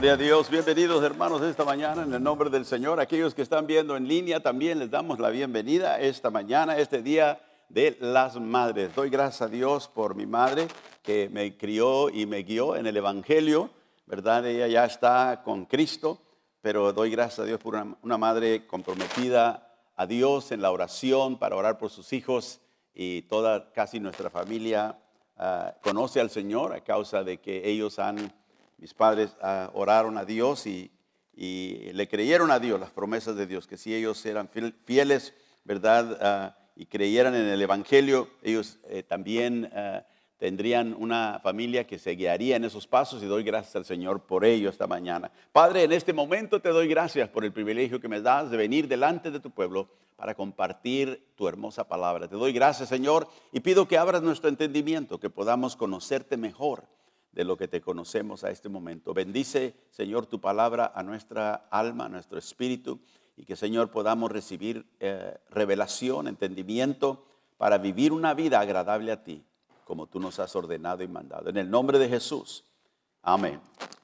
Gloria a Dios, bienvenidos hermanos esta mañana en el nombre del Señor. Aquellos que están viendo en línea también les damos la bienvenida esta mañana, este día de las madres. Doy gracias a Dios por mi madre que me crió y me guió en el Evangelio, ¿verdad? Ella ya está con Cristo, pero doy gracias a Dios por una madre comprometida a Dios en la oración para orar por sus hijos, y toda casi nuestra familia conoce al Señor a causa de que mis padres oraron a Dios y le creyeron a Dios las promesas de Dios, que si ellos eran fieles, ¿verdad? Y creyeran en el Evangelio, ellos también tendrían una familia que se guiaría en esos pasos, y doy gracias al Señor por ello esta mañana. Padre, en este momento te doy gracias por el privilegio que me das de venir delante de tu pueblo para compartir tu hermosa palabra. Te doy gracias, Señor, y pido que abras nuestro entendimiento, que podamos conocerte mejor de lo que te conocemos a este momento. Bendice, Señor, tu palabra a nuestra alma, a nuestro espíritu, y que, Señor, podamos recibir revelación, entendimiento, para vivir una vida agradable a ti, como tú nos has ordenado y mandado. En el nombre de Jesús. Amén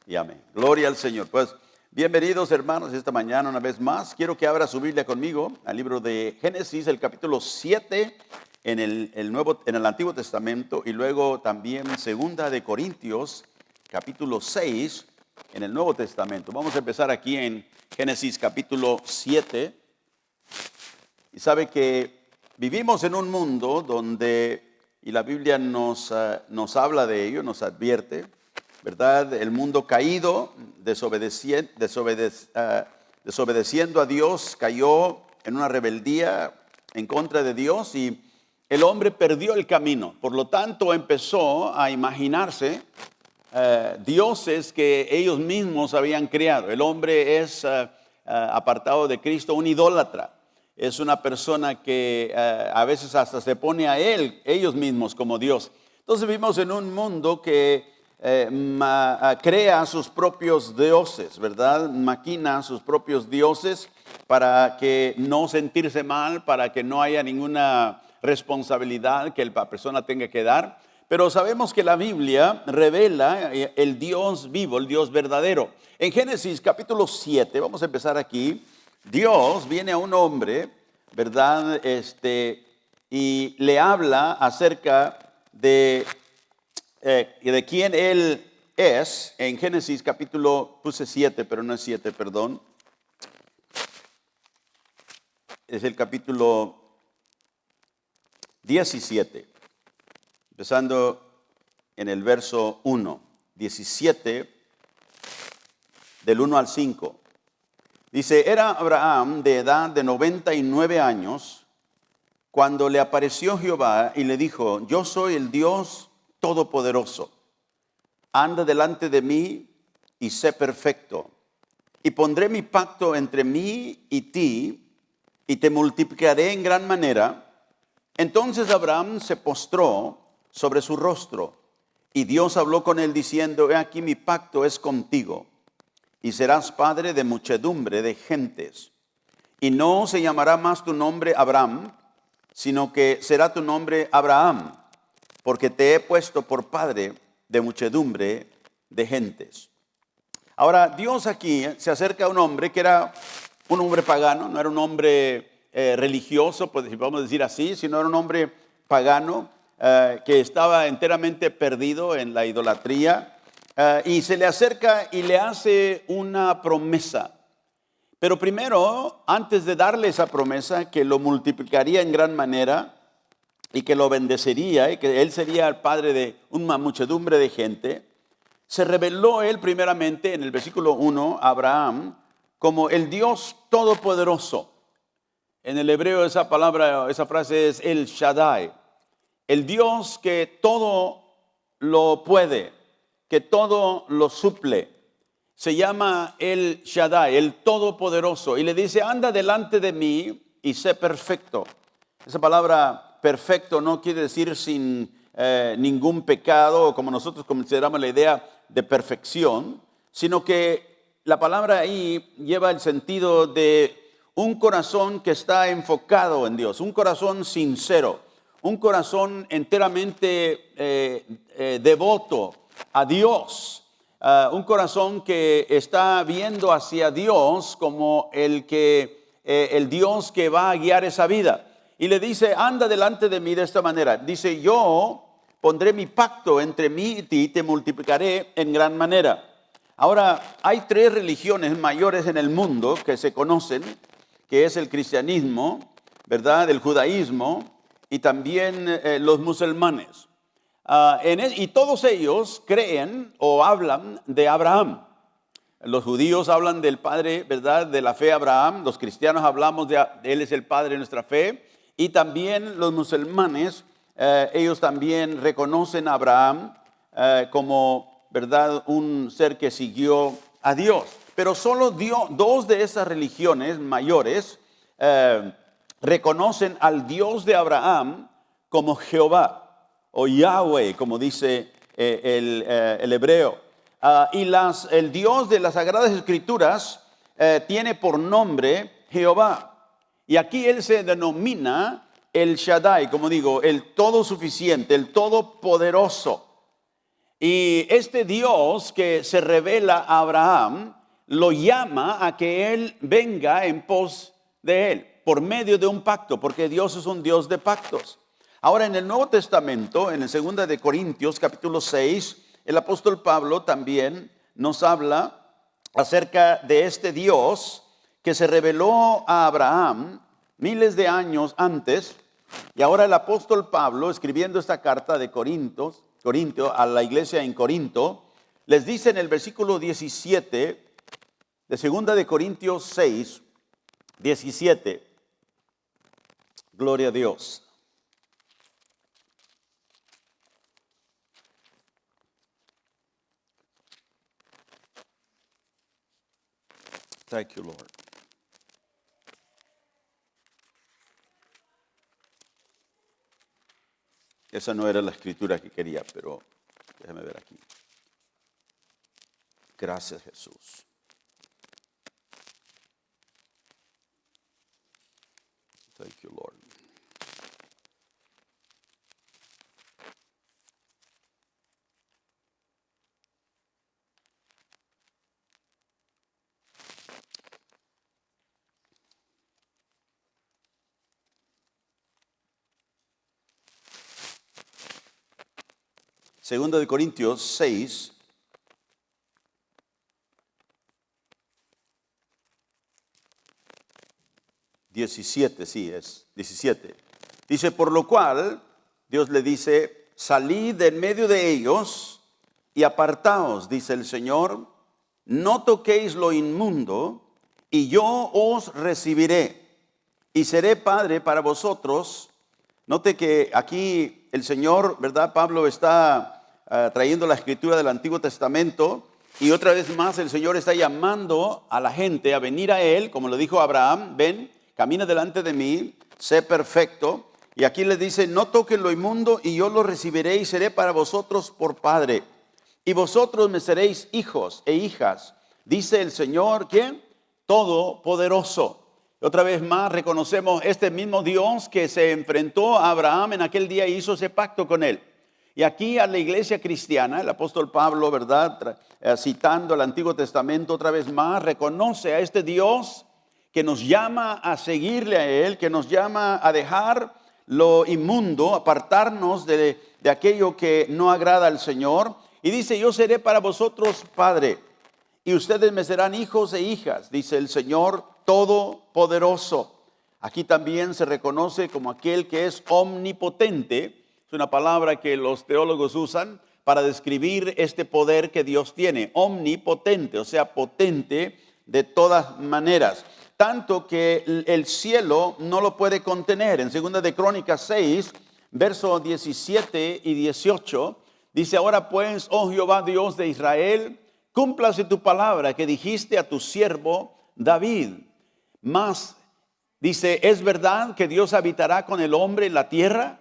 y amén. Gloria al Señor. Pues, bienvenidos hermanos esta mañana una vez más. Quiero que abra su Biblia conmigo al libro de Génesis, el capítulo 7, en el Antiguo Testamento, y luego también Segunda de Corintios, capítulo 6, en el Nuevo Testamento. Vamos a empezar aquí en Génesis capítulo 7. Y sabe que vivimos en un mundo donde, y la Biblia nos habla de ello, nos advierte, ¿verdad? El mundo caído, desobedeciendo a Dios, cayó en una rebeldía en contra de Dios, y el hombre perdió el camino. Por lo tanto, empezó a imaginarse dioses que ellos mismos habían creado. El hombre es, apartado de Cristo, un idólatra. Es una persona que a veces hasta se pone a ellos mismos como Dios. Entonces vivimos en un mundo que crea sus propios dioses, ¿verdad? Maquina sus propios dioses para que no sentirse mal, para que no haya ninguna responsabilidad que la persona tenga que dar. Pero sabemos que la Biblia revela el Dios vivo, el Dios verdadero. En Génesis capítulo 7, vamos a empezar aquí. Dios viene a un hombre, ¿verdad? Y le habla acerca de quién él es. En Génesis capítulo, puse 7, pero no es 7, perdón. Es el capítulo 17, empezando en el verso 1, 17, del 1 al 5. Dice: era Abraham de edad de 99 años cuando le apareció Jehová y le dijo: yo soy el Dios Todopoderoso. Anda delante de mí y sé perfecto. Y pondré mi pacto entre mí y ti, y te multiplicaré en gran manera. Entonces Abraham se postró sobre su rostro, y Dios habló con él diciendo: he aquí mi pacto es contigo, y serás padre de muchedumbre de gentes. Y no se llamará más tu nombre Abraham, sino que será tu nombre Abraham, porque te he puesto por padre de muchedumbre de gentes. Ahora, Dios aquí se acerca a un hombre que era un hombre pagano, no era un hombre religioso, pues vamos a decir así, sino era un hombre pagano que estaba enteramente perdido en la idolatría, y se le acerca y le hace una promesa. Pero primero, antes de darle esa promesa, que lo multiplicaría en gran manera y que lo bendecería y que él sería el padre de una muchedumbre de gente, se reveló él primeramente en el versículo 1 a Abraham como el Dios Todopoderoso. En el hebreo esa frase es El Shaddai, el Dios que todo lo puede, que todo lo suple. Se llama El Shaddai, el Todopoderoso, y le dice: anda delante de mí y sé perfecto. Esa palabra perfecto no quiere decir sin ningún pecado, o como nosotros consideramos la idea de perfección, sino que la palabra ahí lleva el sentido de un corazón que está enfocado en Dios, un corazón sincero, un corazón enteramente devoto a Dios. un corazón que está viendo hacia Dios como el Dios que va a guiar esa vida. Y le dice, anda delante de mí de esta manera. Dice, yo pondré mi pacto entre mí y ti, te multiplicaré en gran manera. Ahora, hay 3 religiones mayores en el mundo que se conocen, que es el cristianismo, ¿verdad? El judaísmo y también los musulmanes. Y todos ellos creen o hablan de Abraham. Los judíos hablan del padre, ¿verdad?, de la fe Abraham. Los cristianos hablamos de él es el padre de nuestra fe. Y también los musulmanes, ellos también reconocen a Abraham como, ¿verdad?, un ser que siguió a Dios. Pero solo 2 de esas religiones mayores reconocen al Dios de Abraham como Jehová o Yahweh, como dice el hebreo. Y el Dios de las Sagradas Escrituras tiene por nombre Jehová. Y aquí él se denomina el Shaddai, como digo, el todo suficiente, el todopoderoso. Y este Dios que se revela a Abraham lo llama a que él venga en pos de él por medio de un pacto, porque Dios es un Dios de pactos. Ahora, en el Nuevo Testamento, en el 2 de Corintios, capítulo 6, el apóstol Pablo también nos habla acerca de este Dios que se reveló a Abraham miles de años antes. Y ahora el apóstol Pablo, escribiendo esta carta de Corinto, a la iglesia en Corinto, les dice en el versículo 17 de 2 de Corintios 6, 17. Gloria a Dios. Thank you, Lord. Esa no era la escritura que quería, pero déjame ver aquí. Gracias, Jesús. Thank you, Lord. Segunda de Corintios 6, sí es 17. Dice, por lo cual, Dios le dice, salid de en medio de ellos y apartaos, dice el Señor, no toquéis lo inmundo, y yo os recibiré, y seré padre para vosotros. Note que aquí el Señor, ¿verdad? Pablo está trayendo la escritura del Antiguo Testamento, y otra vez más el Señor está llamando a la gente a venir a Él, como lo dijo Abraham, ven, camina delante de mí, sé perfecto. Y aquí le dice, no toquen lo inmundo y yo lo recibiré y seré para vosotros por padre. Y vosotros me seréis hijos e hijas, dice el Señor, ¿quién? Todopoderoso. Otra vez más reconocemos este mismo Dios que se enfrentó a Abraham en aquel día y hizo ese pacto con él. Y aquí a la iglesia cristiana, el apóstol Pablo, ¿verdad? Citando el Antiguo Testamento otra vez más, reconoce a este Dios que nos llama a seguirle a Él, que nos llama a dejar lo inmundo, apartarnos de aquello que no agrada al Señor. Y dice, yo seré para vosotros padre, y ustedes me serán hijos e hijas, dice el Señor Todopoderoso. Aquí también se reconoce como aquel que es omnipotente. Es una palabra que los teólogos usan para describir este poder que Dios tiene. Omnipotente, o sea, potente de todas maneras. Tanto que el cielo no lo puede contener. En 2 de Crónicas 6, versos 17 y 18, dice, ahora pues, oh Jehová Dios de Israel, cúmplase tu palabra que dijiste a tu siervo David. Mas, dice, ¿es verdad que Dios habitará con el hombre en la tierra?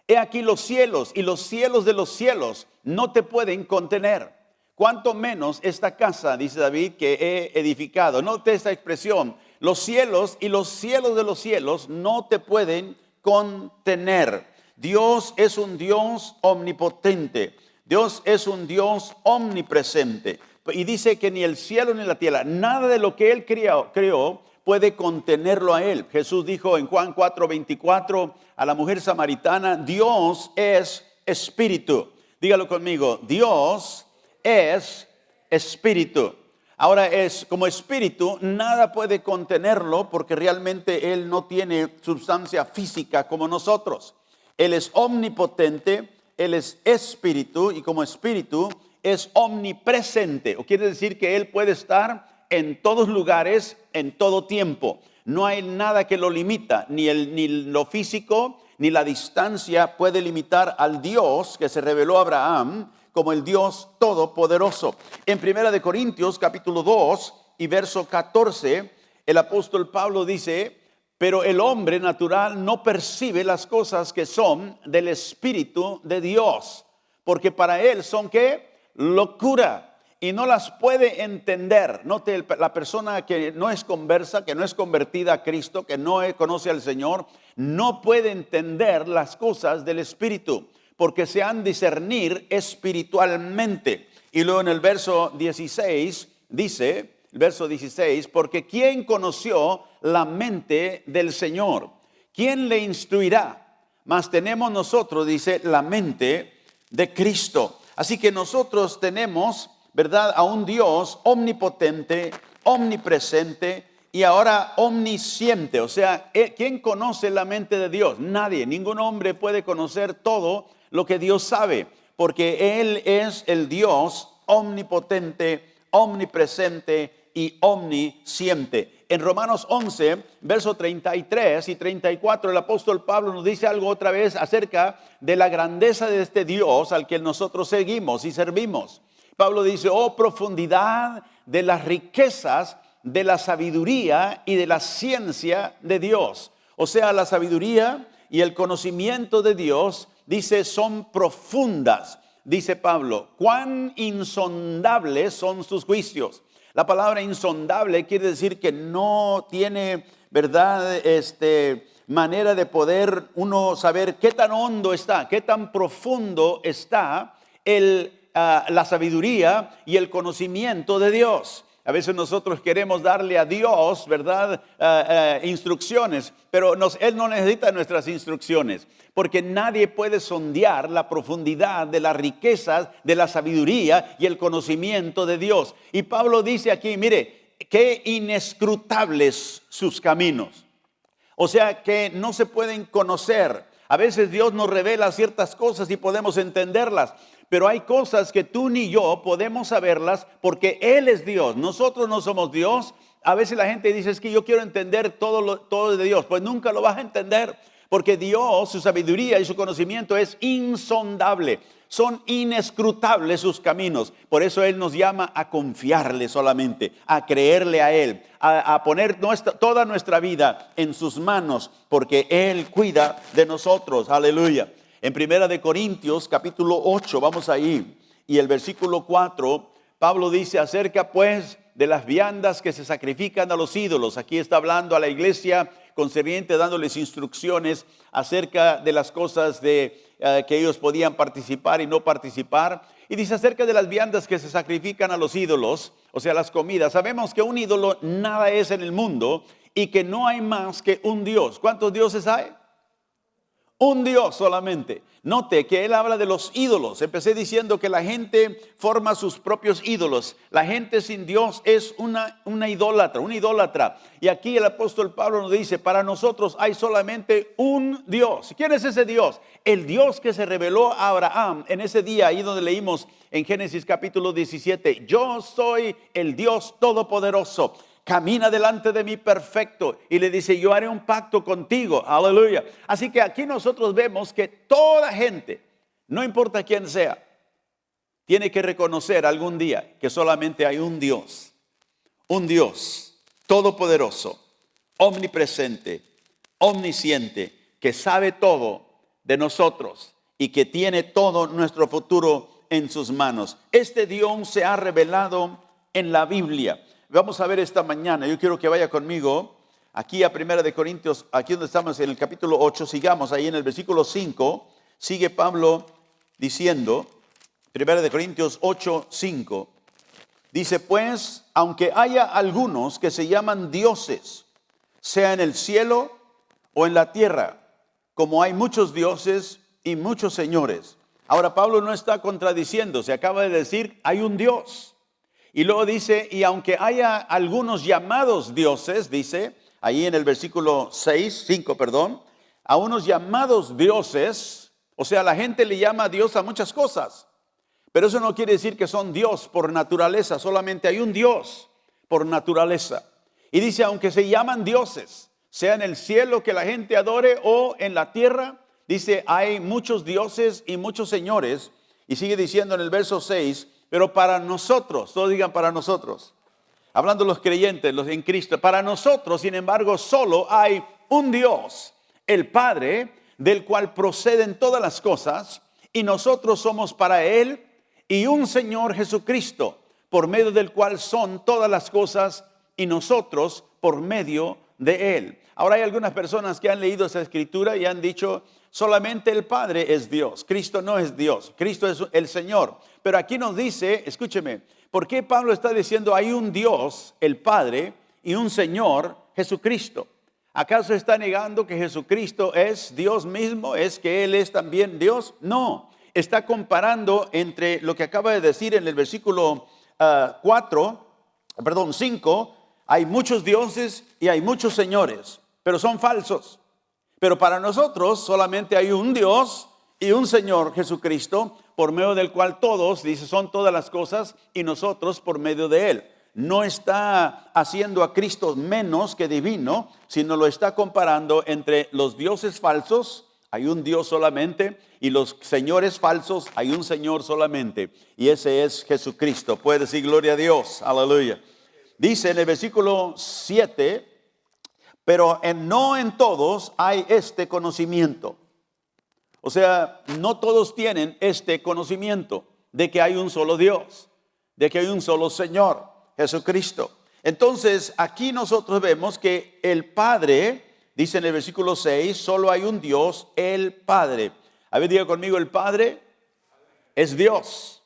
He aquí los cielos y los cielos de los cielos no te pueden contener. Cuanto menos esta casa, dice David, que he edificado. Note esta expresión. Los cielos y los cielos de los cielos no te pueden contener. Dios es un Dios omnipotente. Dios es un Dios omnipresente. Y dice que ni el cielo ni la tierra, nada de lo que Él creó puede contenerlo a Él. Jesús dijo en Juan 4:24 a la mujer samaritana, Dios es espíritu. Dígalo conmigo, Dios es espíritu. Ahora como espíritu, nada puede contenerlo porque realmente Él no tiene sustancia física como nosotros. Él es omnipotente, Él es espíritu y como espíritu es omnipresente. O quiere decir que Él puede estar en todos lugares, en todo tiempo. No hay nada que lo limita, ni lo físico, ni la distancia puede limitar al Dios que se reveló a Abraham como el Dios todopoderoso. En 1 Corintios capítulo 2 y verso 14, el apóstol Pablo dice, pero el hombre natural no percibe las cosas que son del Espíritu de Dios, porque para él son ¿qué? Locura, y no las puede entender. Note, la persona que no es conversa, que no es convertida a Cristo, que no conoce al Señor, no puede entender las cosas del Espíritu, porque se han de discernir espiritualmente. Y luego en el verso 16 dice, el verso 16, porque ¿quién conoció la mente del Señor? ¿Quién le instruirá? Mas tenemos nosotros, dice, la mente de Cristo. Así que nosotros tenemos, ¿verdad?, a un Dios omnipotente, omnipresente y ahora omnisciente. O sea, ¿quién conoce la mente de Dios? Nadie, ningún hombre puede conocer todo lo que Dios sabe, porque Él es el Dios omnipotente, omnipresente y omnisciente. En Romanos 11, versos 33 y 34, el apóstol Pablo nos dice algo otra vez acerca de la grandeza de este Dios al que nosotros seguimos y servimos. Pablo dice, oh profundidad de las riquezas de la sabiduría y de la ciencia de Dios. O sea, la sabiduría y el conocimiento de Dios, dice, son profundas. Dice Pablo, cuán insondables son sus juicios. La palabra insondable quiere decir que no tiene, ¿verdad?, manera de poder uno saber qué tan hondo está, qué tan profundo está la sabiduría y el conocimiento de Dios. A veces nosotros queremos darle a Dios, ¿verdad?, instrucciones, pero Él no necesita nuestras instrucciones, porque nadie puede sondear la profundidad de las riquezas, de la sabiduría y el conocimiento de Dios. Y Pablo dice aquí, mire, qué inescrutables sus caminos. O sea, que no se pueden conocer. A veces Dios nos revela ciertas cosas y podemos entenderlas, pero hay cosas que tú ni yo podemos saberlas porque Él es Dios. Nosotros no somos Dios. A veces la gente dice, es que yo quiero entender todo de Dios. Pues nunca lo vas a entender, porque Dios, su sabiduría y su conocimiento es insondable. Son inescrutables sus caminos. Por eso Él nos llama a confiarle solamente, a creerle a Él, a poner toda nuestra vida en sus manos, porque Él cuida de nosotros. Aleluya. En 1 Corintios capítulo 8, vamos ahí, y el versículo 4, Pablo dice acerca pues de las viandas que se sacrifican a los ídolos. Aquí está hablando a la iglesia concerniente, dándoles instrucciones acerca de las cosas que ellos podían participar y no participar. Y dice acerca de las viandas que se sacrifican a los ídolos, o sea, las comidas. Sabemos que un ídolo nada es en el mundo y que no hay más que un Dios. ¿Cuántos dioses hay? Un Dios solamente. Note que él habla de los ídolos. Empecé diciendo que la gente forma sus propios ídolos. La gente sin Dios es una idólatra. Y aquí el apóstol Pablo nos dice, para nosotros hay solamente un Dios. ¿Quién es ese Dios? El Dios que se reveló a Abraham en ese día, ahí donde leímos en Génesis capítulo 17. Yo soy el Dios todopoderoso. Camina delante de mí perfecto. Y le dice, yo haré un pacto contigo. Aleluya. Así que aquí nosotros vemos que toda gente, no importa quién sea, tiene que reconocer algún día que solamente hay un Dios todopoderoso, omnipresente, omnisciente, que sabe todo de nosotros y que tiene todo nuestro futuro en sus manos. Este Dios se ha revelado en la Biblia. Vamos a ver esta mañana, yo quiero que vaya conmigo aquí a 1 Corintios, aquí donde estamos en el capítulo 8, sigamos ahí en el versículo 5, sigue Pablo diciendo, 1 de Corintios 8:5. Dice, pues, aunque haya algunos que se llaman dioses, sea en el cielo o en la tierra, como hay muchos dioses y muchos señores. Ahora Pablo no está contradiciendo, se acaba de decir, hay un Dios. Y luego dice, y aunque haya algunos llamados dioses, dice, ahí en el versículo 5, a unos llamados dioses, o sea, la gente le llama a Dios a muchas cosas, pero eso no quiere decir que son Dios por naturaleza, solamente hay un Dios por naturaleza. Y dice, aunque se llaman dioses, sea en el cielo que la gente adore o en la tierra, dice, hay muchos dioses y muchos señores. Y sigue diciendo en el verso 6, pero para nosotros, todos digan para nosotros, hablando los creyentes, los en Cristo, para nosotros, sin embargo, solo hay un Dios, el Padre, del cual proceden todas las cosas, y nosotros somos para Él, y un Señor Jesucristo, por medio del cual son todas las cosas, y nosotros por medio de Él. Ahora hay algunas personas que han leído esa escritura y han dicho, solamente el Padre es Dios, Cristo no es Dios, Cristo es el Señor. Pero aquí nos dice, escúcheme, ¿por qué Pablo está diciendo hay un Dios, el Padre, y un Señor, Jesucristo? ¿Acaso está negando que Jesucristo es Dios mismo? ¿Es que Él es también Dios? No, está comparando entre lo que acaba de decir en el versículo 5, hay muchos dioses y hay muchos señores, pero son falsos. Pero para nosotros solamente hay un Dios y un Señor Jesucristo, por medio del cual todos, dice, son todas las cosas, y nosotros por medio de Él. No está haciendo a Cristo menos que divino, sino lo está comparando entre los dioses falsos, hay un Dios solamente, y los señores falsos, hay un Señor solamente, y ese es Jesucristo. Puede decir gloria a Dios, aleluya. Dice en el versículo 7, pero no en todos hay este conocimiento. O sea, no todos tienen este conocimiento de que hay un solo Dios, de que hay un solo Señor, Jesucristo. Entonces, aquí nosotros vemos que el Padre, dice en el versículo 6, solo hay un Dios, el Padre. A ver, diga conmigo, el Padre es Dios.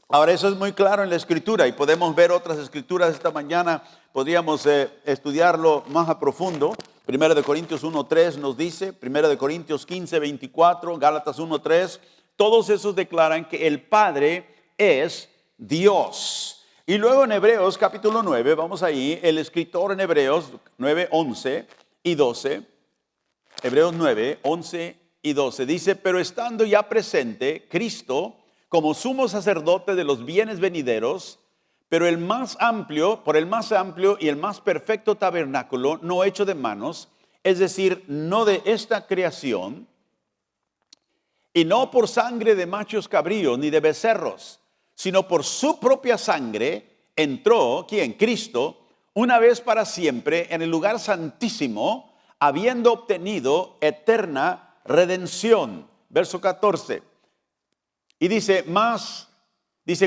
Ahora, eso es muy claro en la Escritura y podemos ver otras Escrituras esta mañana. Podríamos estudiarlo más a profundo. 1 de Corintios 1:3 nos dice, 1 de Corintios 15:24, Gálatas 1:3, todos esos declaran que el Padre es Dios. Y luego en Hebreos capítulo 9, vamos ahí, el escritor en Hebreos 9, 11 y 12, Hebreos 9, 11 y 12, dice, pero estando ya presente Cristo como sumo sacerdote de los bienes venideros, pero por el más amplio y el más perfecto tabernáculo, no hecho de manos, es decir, no de esta creación, y no por sangre de machos cabríos ni de becerros, sino por su propia sangre, entró, ¿quién? Cristo, una vez para siempre en el lugar santísimo, habiendo obtenido eterna redención. Verso 14. Y dice,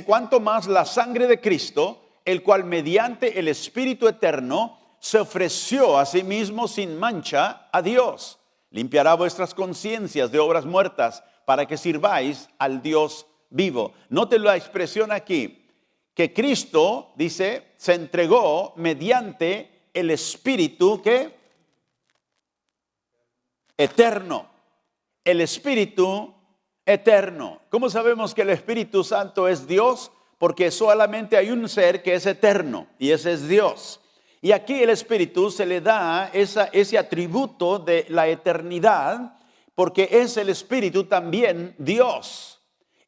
cuánto más la sangre de Cristo, el cual mediante el Espíritu eterno se ofreció a sí mismo sin mancha a Dios. Limpiará vuestras conciencias de obras muertas para que sirváis al Dios vivo. Note la expresión aquí, que Cristo, dice, se entregó mediante el Espíritu, ¿qué? Eterno. El Espíritu eterno. ¿Cómo sabemos que el Espíritu Santo es Dios? Porque solamente hay un ser que es eterno y ese es Dios. Y aquí el Espíritu se le da ese atributo de la eternidad porque es el Espíritu también Dios.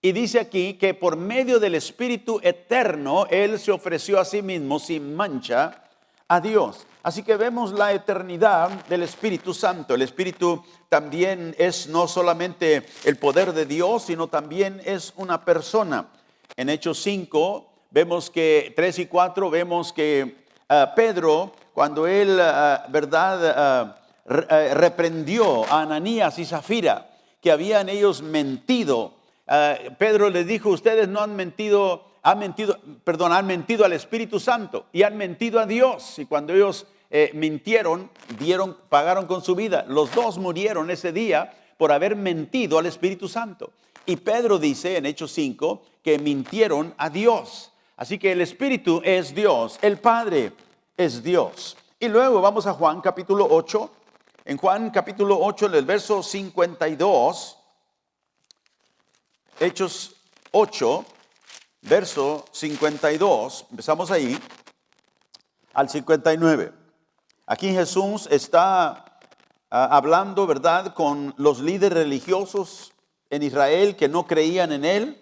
Y dice aquí que por medio del Espíritu eterno Él se ofreció a sí mismo sin mancha a Dios. Así que vemos la eternidad del Espíritu Santo. El Espíritu también es no solamente el poder de Dios, sino también es una persona. En Hechos 5, vemos que 3 y 4, vemos que Pedro, cuando él, reprendió a Ananías y Zafira, que habían ellos mentido. Pedro les dijo, ustedes no han mentido, han mentido al Espíritu Santo y han mentido a Dios. Y cuando ellos mintieron, pagaron con su vida. Los dos murieron ese día por haber mentido al Espíritu Santo. Y Pedro dice en Hechos 5 que mintieron a Dios. Así que el Espíritu es Dios, el Padre es Dios. Y luego vamos a Juan capítulo 8. En Juan capítulo 8, en el verso 52, Hechos 8, verso 52, empezamos ahí, al 59. Aquí Jesús está hablando, ¿verdad?, con los líderes religiosos en Israel que no creían en Él.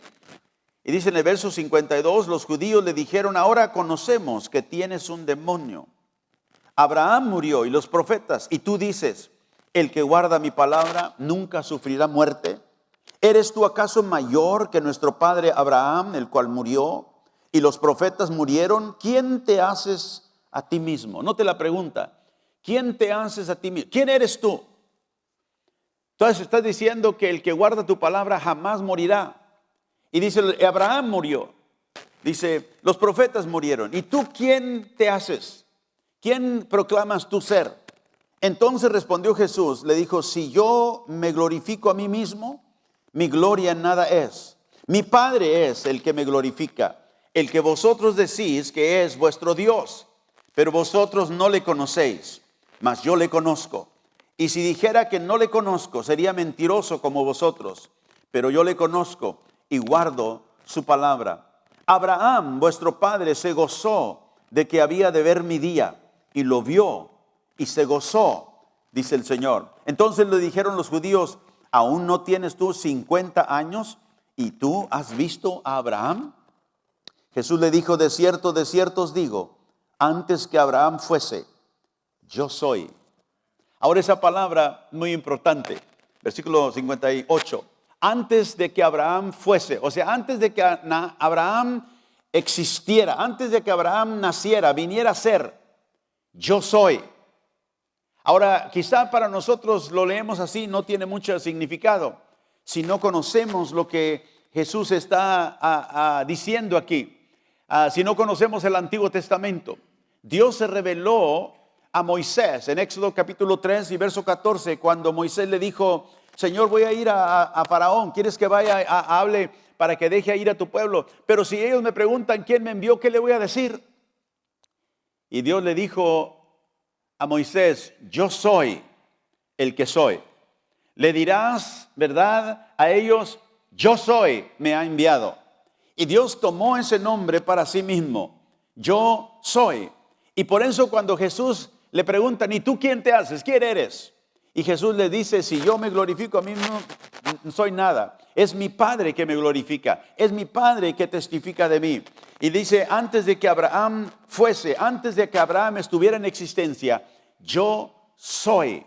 Y dice en el verso 52, los judíos le dijeron, ahora conocemos que tienes un demonio. Abraham murió y los profetas, y tú dices, el que guarda mi palabra nunca sufrirá muerte. ¿Eres tú acaso mayor que nuestro padre Abraham, el cual murió, y los profetas murieron? ¿Quién te haces a ti mismo? Note la pregunta, ¿quién te haces a ti mismo? ¿Quién eres tú? Entonces estás diciendo que el que guarda tu palabra jamás morirá. Y dice, Abraham murió. Dice, los profetas murieron. ¿Y tú quién te haces? ¿Quién proclamas tu ser? Entonces respondió Jesús, le dijo, si yo me glorifico a mí mismo, mi gloria en nada es. Mi Padre es el que me glorifica, el que vosotros decís que es vuestro Dios, pero vosotros no le conocéis, mas yo le conozco. Y si dijera que no le conozco, sería mentiroso como vosotros, pero yo le conozco y guardo su palabra. Abraham, vuestro padre, se gozó de que había de ver mi día, y lo vio y se gozó, dice el Señor. Entonces le dijeron los judíos, ¿aún no tienes tú 50 años y tú has visto a Abraham? Jesús le dijo, de cierto os digo, antes que Abraham fuese, yo soy. Ahora esa palabra muy importante, versículo 58. Antes de que Abraham fuese, o sea, antes de que Abraham existiera, antes de que Abraham naciera, viniera a ser, yo soy. Ahora, quizá para nosotros lo leemos así, no tiene mucho significado, si no conocemos lo que Jesús está diciendo aquí. Si no conocemos el Antiguo Testamento, Dios se reveló a Moisés en Éxodo capítulo 3 y verso 14, cuando Moisés le dijo, Señor, voy a ir a Faraón, ¿quieres que vaya hable para que deje ir a tu pueblo? Pero si ellos me preguntan quién me envió, ¿qué le voy a decir? Y Dios le dijo a Moisés, yo soy el que soy. Le dirás, ¿verdad?, a ellos, yo soy, me ha enviado. Y Dios tomó ese nombre para sí mismo, yo soy. Y por eso cuando Jesús le preguntan, ¿y tú quién te haces? ¿Quién eres? Y Jesús le dice, si yo me glorifico a mí no soy nada. Es mi Padre que me glorifica. Es mi Padre que testifica de mí. Y dice, antes de que Abraham fuese, antes de que Abraham estuviera en existencia, yo soy.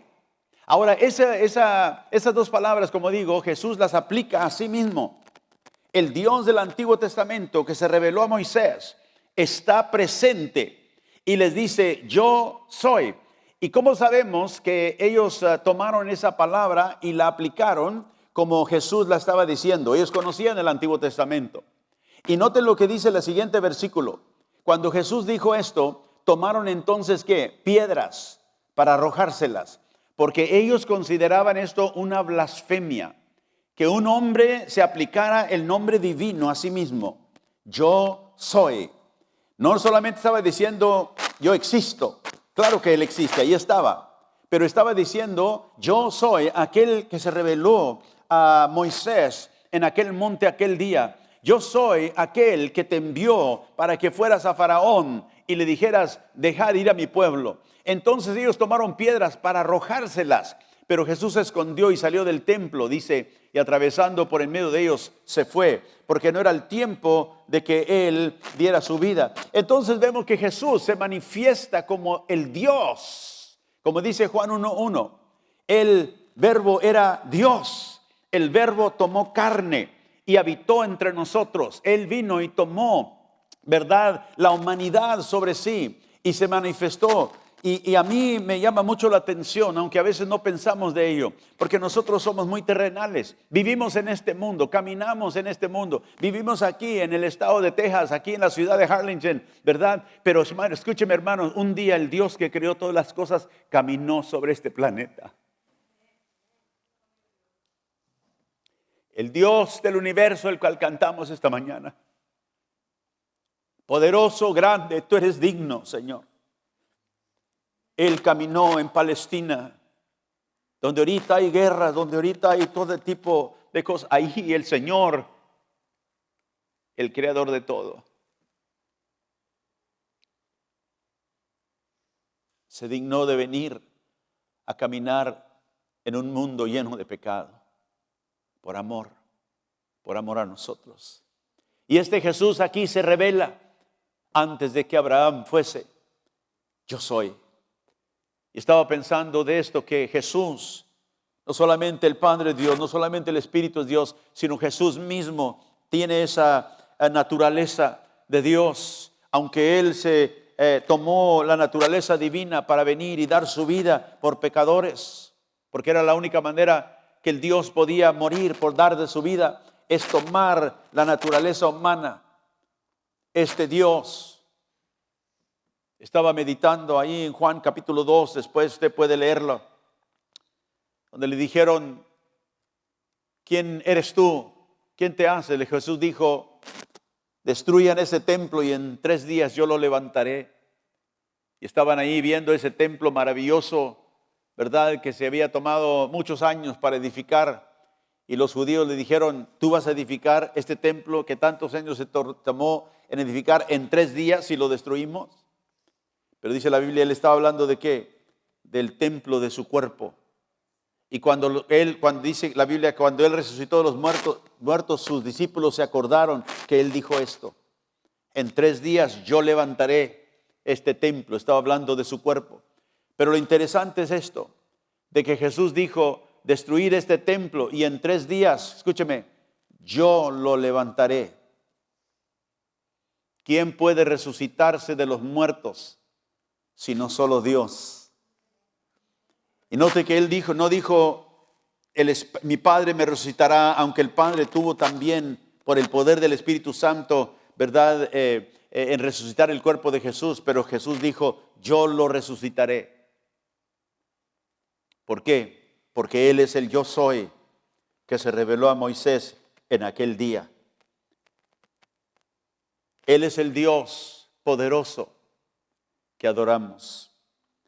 Ahora, esas dos palabras, como digo, Jesús las aplica a sí mismo. El Dios del Antiguo Testamento que se reveló a Moisés está presente y les dice, yo soy. ¿Y cómo sabemos que ellos tomaron esa palabra y la aplicaron como Jesús la estaba diciendo? Ellos conocían el Antiguo Testamento. Y noten lo que dice el siguiente versículo. Cuando Jesús dijo esto, tomaron entonces, ¿qué? Piedras para arrojárselas, porque ellos consideraban esto una blasfemia, que un hombre se aplicara el nombre divino a sí mismo. Yo soy. No solamente estaba diciendo, yo existo. Claro que Él existe, ahí estaba. Pero estaba diciendo, yo soy aquel que se reveló a Moisés en aquel monte aquel día. Yo soy aquel que te envió para que fueras a Faraón y le dijeras, dejad ir a mi pueblo. Entonces ellos tomaron piedras para arrojárselas. Pero Jesús se escondió y salió del templo, dice, y atravesando por en medio de ellos se fue, porque no era el tiempo de que Él diera su vida. Entonces vemos que Jesús se manifiesta como el Dios, como dice Juan 1:1. El verbo era Dios, el verbo tomó carne y habitó entre nosotros. Él vino y tomó, ¿verdad?, la humanidad sobre sí y se manifestó. Y a mí me llama mucho la atención, aunque a veces no pensamos de ello, porque nosotros somos muy terrenales, vivimos en este mundo, caminamos en este mundo, vivimos aquí en el estado de Texas, aquí en la ciudad de Harlingen, ¿verdad? Pero escúcheme, hermanos, un día el Dios que creó todas las cosas caminó sobre este planeta. El Dios del universo, el cual cantamos esta mañana. Poderoso, grande, tú eres digno, Señor. Él caminó en Palestina, donde ahorita hay guerras, donde ahorita hay todo tipo de cosas. Ahí el Señor, el creador de todo, se dignó de venir a caminar en un mundo lleno de pecado, por amor a nosotros. Y este Jesús aquí se revela antes de que Abraham fuese, yo soy. Y estaba pensando de esto, que Jesús, no solamente el Padre es Dios, no solamente el Espíritu es Dios, sino Jesús mismo tiene esa naturaleza de Dios, aunque Él se tomó la naturaleza divina para venir y dar su vida por pecadores, porque era la única manera que el Dios podía morir por dar de su vida, es tomar la naturaleza humana. Este Dios, estaba meditando ahí en Juan capítulo 2, después usted puede leerlo, donde le dijeron, ¿quién eres tú? ¿Quién te hace? Jesús dijo, destruyan ese templo y en 3 días yo lo levantaré. Y estaban ahí viendo ese templo maravilloso, ¿verdad? Que se había tomado muchos años para edificar. Y los judíos le dijeron, tú vas a edificar este templo que tantos años se tomó en edificar en 3 días si lo destruimos. Pero dice la Biblia, él estaba hablando de ¿qué? Del templo de su cuerpo. Y cuando dice la Biblia, cuando él resucitó de los muertos, sus discípulos se acordaron que él dijo esto. En 3 días yo levantaré este templo. Estaba hablando de su cuerpo. Pero lo interesante es esto, de que Jesús dijo, destruir este templo y en 3 días, escúcheme, yo lo levantaré. ¿Quién puede resucitarse de los muertos sino solo Dios? Y note que él dijo, no dijo, mi Padre me resucitará, aunque el Padre tuvo también por el poder del Espíritu Santo, ¿verdad? En resucitar el cuerpo de Jesús, pero Jesús dijo, yo lo resucitaré. ¿Por qué? Porque Él es el yo soy que se reveló a Moisés en aquel día. Él es el Dios poderoso que adoramos.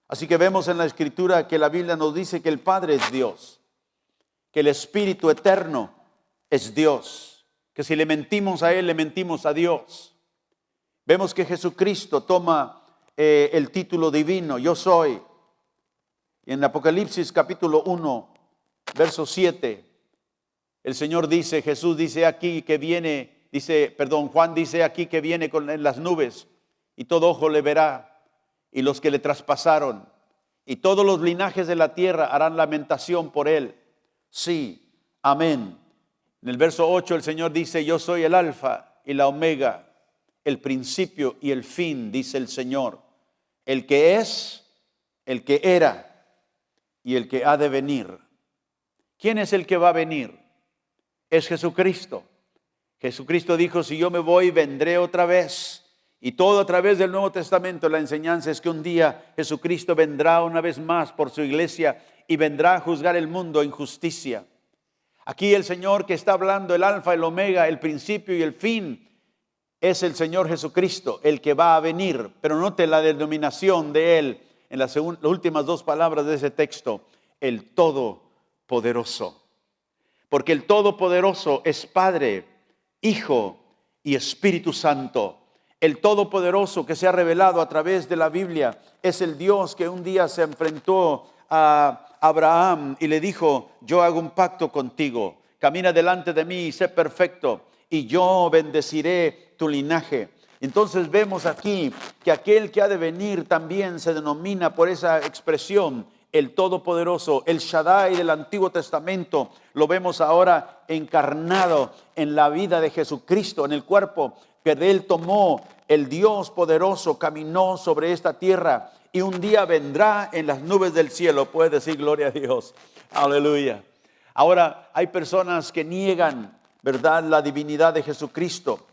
Así que vemos en la Escritura que la Biblia nos dice que el Padre es Dios, que el Espíritu eterno es Dios, que si le mentimos a Él, le mentimos a Dios. Vemos que Jesucristo toma el título divino, yo soy. Y en Apocalipsis capítulo 1, verso 7, el Señor dice, Jesús dice aquí que viene, Juan dice aquí que viene en las nubes y todo ojo le verá. Y los que le traspasaron, y todos los linajes de la tierra harán lamentación por él. Sí, amén. En el verso 8 el Señor dice, yo soy el alfa y la omega, el principio y el fin, dice el Señor. El que es, el que era y el que ha de venir. ¿Quién es el que va a venir? Es Jesucristo. Jesucristo dijo, si yo me voy, vendré otra vez. Y todo a través del Nuevo Testamento la enseñanza es que un día Jesucristo vendrá una vez más por su iglesia y vendrá a juzgar el mundo en justicia. Aquí el Señor que está hablando, el alfa, el omega, el principio y el fin, es el Señor Jesucristo, el que va a venir. Pero note la denominación de Él en las últimas 2 palabras de ese texto, el Todopoderoso. Porque el Todopoderoso es Padre, Hijo y Espíritu Santo. El Todopoderoso que se ha revelado a través de la Biblia es el Dios que un día se enfrentó a Abraham y le dijo, yo hago un pacto contigo, camina delante de mí y sé perfecto y yo bendeciré tu linaje. Entonces vemos aquí que aquel que ha de venir también se denomina por esa expresión, el Todopoderoso, el Shaddai del Antiguo Testamento. Lo vemos ahora encarnado en la vida de Jesucristo, en el cuerpo que de Él tomó. El Dios poderoso caminó sobre esta tierra y un día vendrá en las nubes del cielo. Puede decir gloria a Dios. Aleluya. Ahora hay personas que niegan, ¿verdad?, la divinidad de Jesucristo,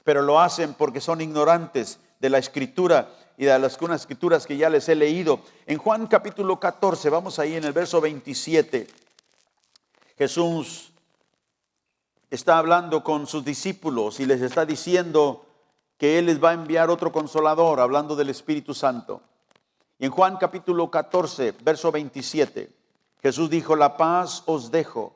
pero lo hacen porque son ignorantes de la Escritura y de algunas escrituras que ya les he leído. En Juan capítulo 14, vamos ahí en el verso 27. Jesús está hablando con sus discípulos y les está diciendo que Él les va a enviar otro consolador, hablando del Espíritu Santo. Y en Juan capítulo 14, verso 27, Jesús dijo: la paz os dejo,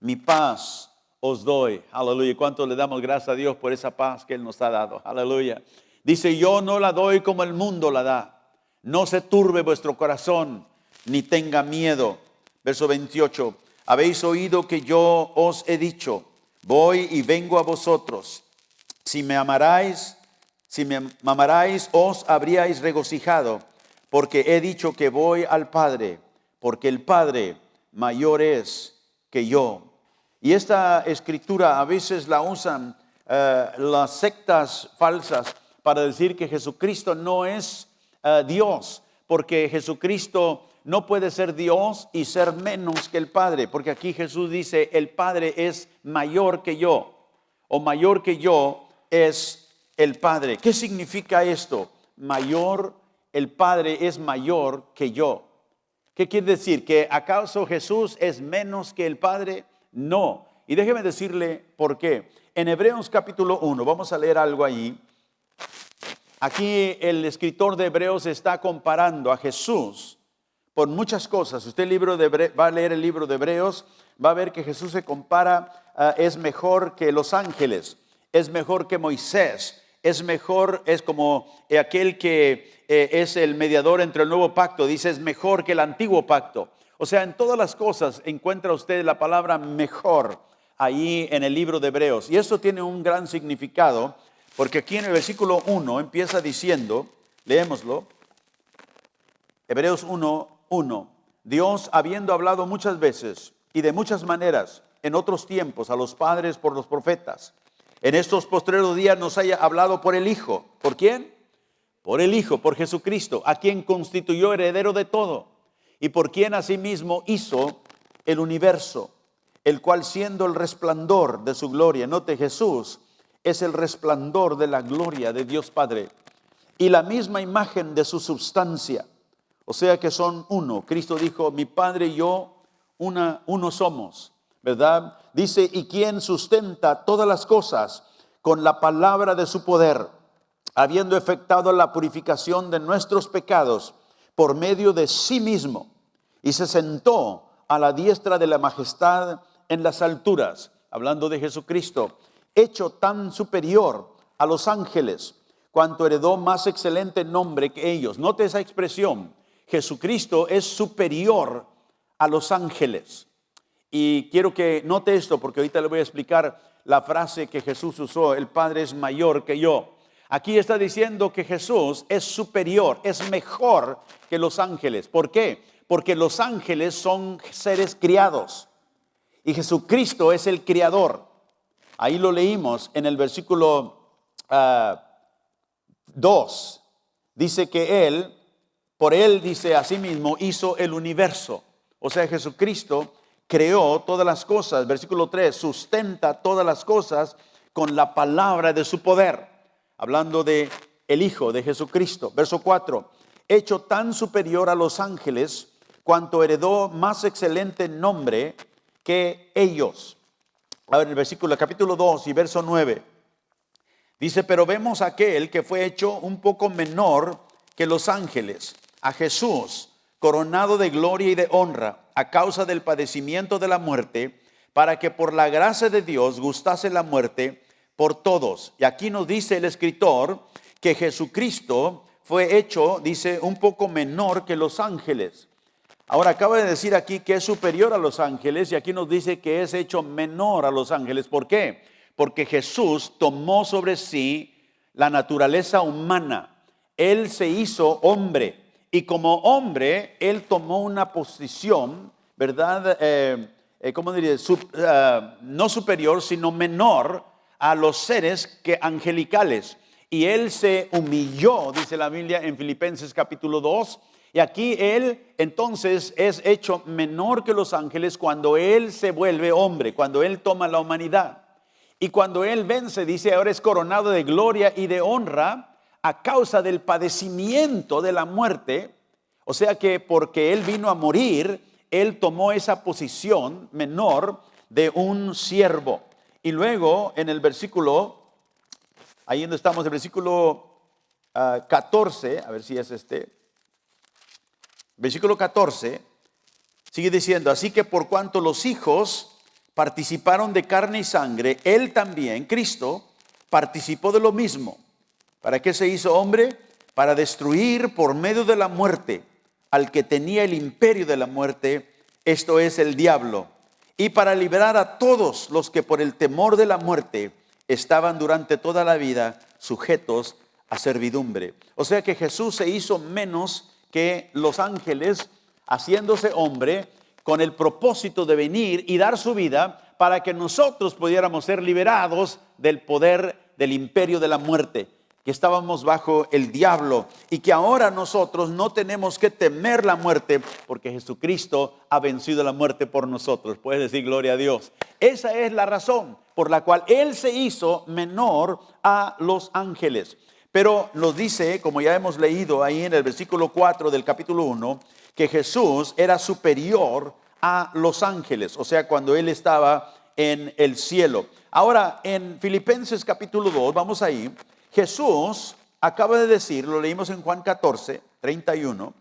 mi paz os doy. Aleluya. ¿Cuánto le damos gracias a Dios por esa paz que Él nos ha dado? Aleluya. Dice: yo no la doy como el mundo la da. No se turbe vuestro corazón, ni tenga miedo. Verso 28. Habéis oído que yo os he dicho: voy y vengo a vosotros. Si me amarais, os habríais regocijado, porque he dicho que voy al Padre, porque el Padre mayor es que yo. Y esta escritura a veces la usan las sectas falsas para decir que Jesucristo no es Dios, porque Jesucristo no puede ser Dios y ser menos que el Padre, porque aquí Jesús dice: el Padre es mayor que yo, o mayor que yo es el Padre. ¿Qué significa esto? Mayor, el Padre es mayor que yo. ¿Qué quiere decir? ¿Que acaso Jesús es menos que el Padre? No. Y déjeme decirle por qué. En Hebreos capítulo 1, vamos a leer algo ahí. Aquí el escritor de Hebreos está comparando a Jesús por muchas cosas. Usted va a leer el libro de Hebreos, va a ver que Jesús se compara, es mejor que los ángeles, es mejor que Moisés, es como aquel que es el mediador entre el nuevo pacto. Dice: es mejor que el antiguo pacto. O sea, en todas las cosas encuentra usted la palabra mejor ahí en el libro de Hebreos. Y esto tiene un gran significado, porque aquí en el versículo 1 empieza diciendo, leémoslo, Hebreos 1:1. Dios, habiendo hablado muchas veces y de muchas maneras en otros tiempos a los padres por los profetas, en estos postreros días nos haya hablado por el Hijo. ¿Por quién? Por el Hijo, por Jesucristo, a quien constituyó heredero de todo, y por quien asimismo hizo el universo, el cual, siendo el resplandor de su gloria, note, Jesús es el resplandor de la gloria de Dios Padre, y la misma imagen de su substancia, o sea que son uno. Cristo dijo: mi Padre y yo uno somos, ¿verdad? Dice: y quien sustenta todas las cosas con la palabra de su poder, habiendo efectuado la purificación de nuestros pecados por medio de sí mismo, y se sentó a la diestra de la majestad en las alturas, hablando de Jesucristo, hecho tan superior a los ángeles, cuanto heredó más excelente nombre que ellos. Note esa expresión: Jesucristo es superior a los ángeles. Y quiero que note esto, porque ahorita le voy a explicar la frase que Jesús usó: el Padre es mayor que yo. Aquí está diciendo que Jesús es superior, es mejor que los ángeles. ¿Por qué? Porque los ángeles son seres criados y Jesucristo es el criador. Ahí lo leímos en el versículo 2. Dice que por él, dice asimismo, hizo el universo. O sea, Jesucristo creó todas las cosas. Versículo 3, sustenta todas las cosas con la palabra de su poder. Hablando de el Hijo de Jesucristo. Verso 4, hecho tan superior a los ángeles, cuanto heredó más excelente nombre que ellos. A ver, el versículo, capítulo 2 y verso 9. Dice: pero vemos a aquel que fue hecho un poco menor que los ángeles, a Jesús, coronado de gloria y de honra, a causa del padecimiento de la muerte, para que por la gracia de Dios gustase la muerte por todos. Y aquí nos dice el escritor que Jesucristo fue hecho, dice, un poco menor que los ángeles. Ahora acaba de decir aquí que es superior a los ángeles, y aquí nos dice que es hecho menor a los ángeles. ¿Por qué? Porque Jesús tomó sobre sí la naturaleza humana. Él se hizo hombre, y como hombre Él tomó una posición, ¿verdad? ¿Cómo diría? No superior, sino menor a los seres angelicales. Y Él se humilló, dice la Biblia en Filipenses capítulo 2. Y aquí Él entonces es hecho menor que los ángeles cuando Él se vuelve hombre, cuando Él toma la humanidad. Y cuando Él vence, dice, ahora es coronado de gloria y de honra a causa del padecimiento de la muerte. O sea que porque Él vino a morir, Él tomó esa posición menor de un siervo. Y luego en el versículo, ahí donde estamos, el versículo 14, a ver si es versículo 14, sigue diciendo, así que por cuanto los hijos participaron de carne y sangre, él también, Cristo, participó de lo mismo. ¿Para qué se hizo hombre? Para destruir por medio de la muerte al que tenía el imperio de la muerte, esto es el diablo, y para liberar a todos los que por el temor de la muerte estaban durante toda la vida sujetos a servidumbre. O sea que Jesús se hizo menos que los ángeles, haciéndose hombre con el propósito de venir y dar su vida para que nosotros pudiéramos ser liberados del poder del imperio de la muerte, que estábamos bajo el diablo y que ahora nosotros no tenemos que temer la muerte porque Jesucristo ha vencido la muerte por nosotros. Puedes decir gloria a Dios. Esa es la razón por la cual Él se hizo menor a los ángeles. Pero nos dice, como ya hemos leído ahí en el versículo 4 del capítulo 1, que Jesús era superior a los ángeles, o sea, cuando Él estaba en el cielo. Ahora, en Filipenses capítulo 2, vamos ahí, Jesús acaba de decir, lo leímos en Juan 14, 31,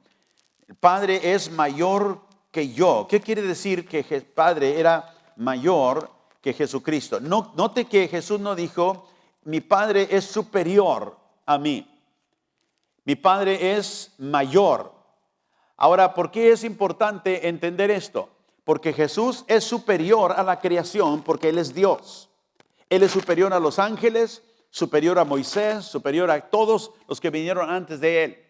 el Padre es mayor que yo. ¿Qué quiere decir que el Padre era mayor que Jesucristo? Note que Jesús no dijo, mi Padre es superior a mí. Mi Padre es mayor. Ahora, ¿por qué es importante entender esto? Porque Jesús es superior a la creación porque Él es Dios. Él es superior a los ángeles, superior a Moisés, superior a todos los que vinieron antes de Él.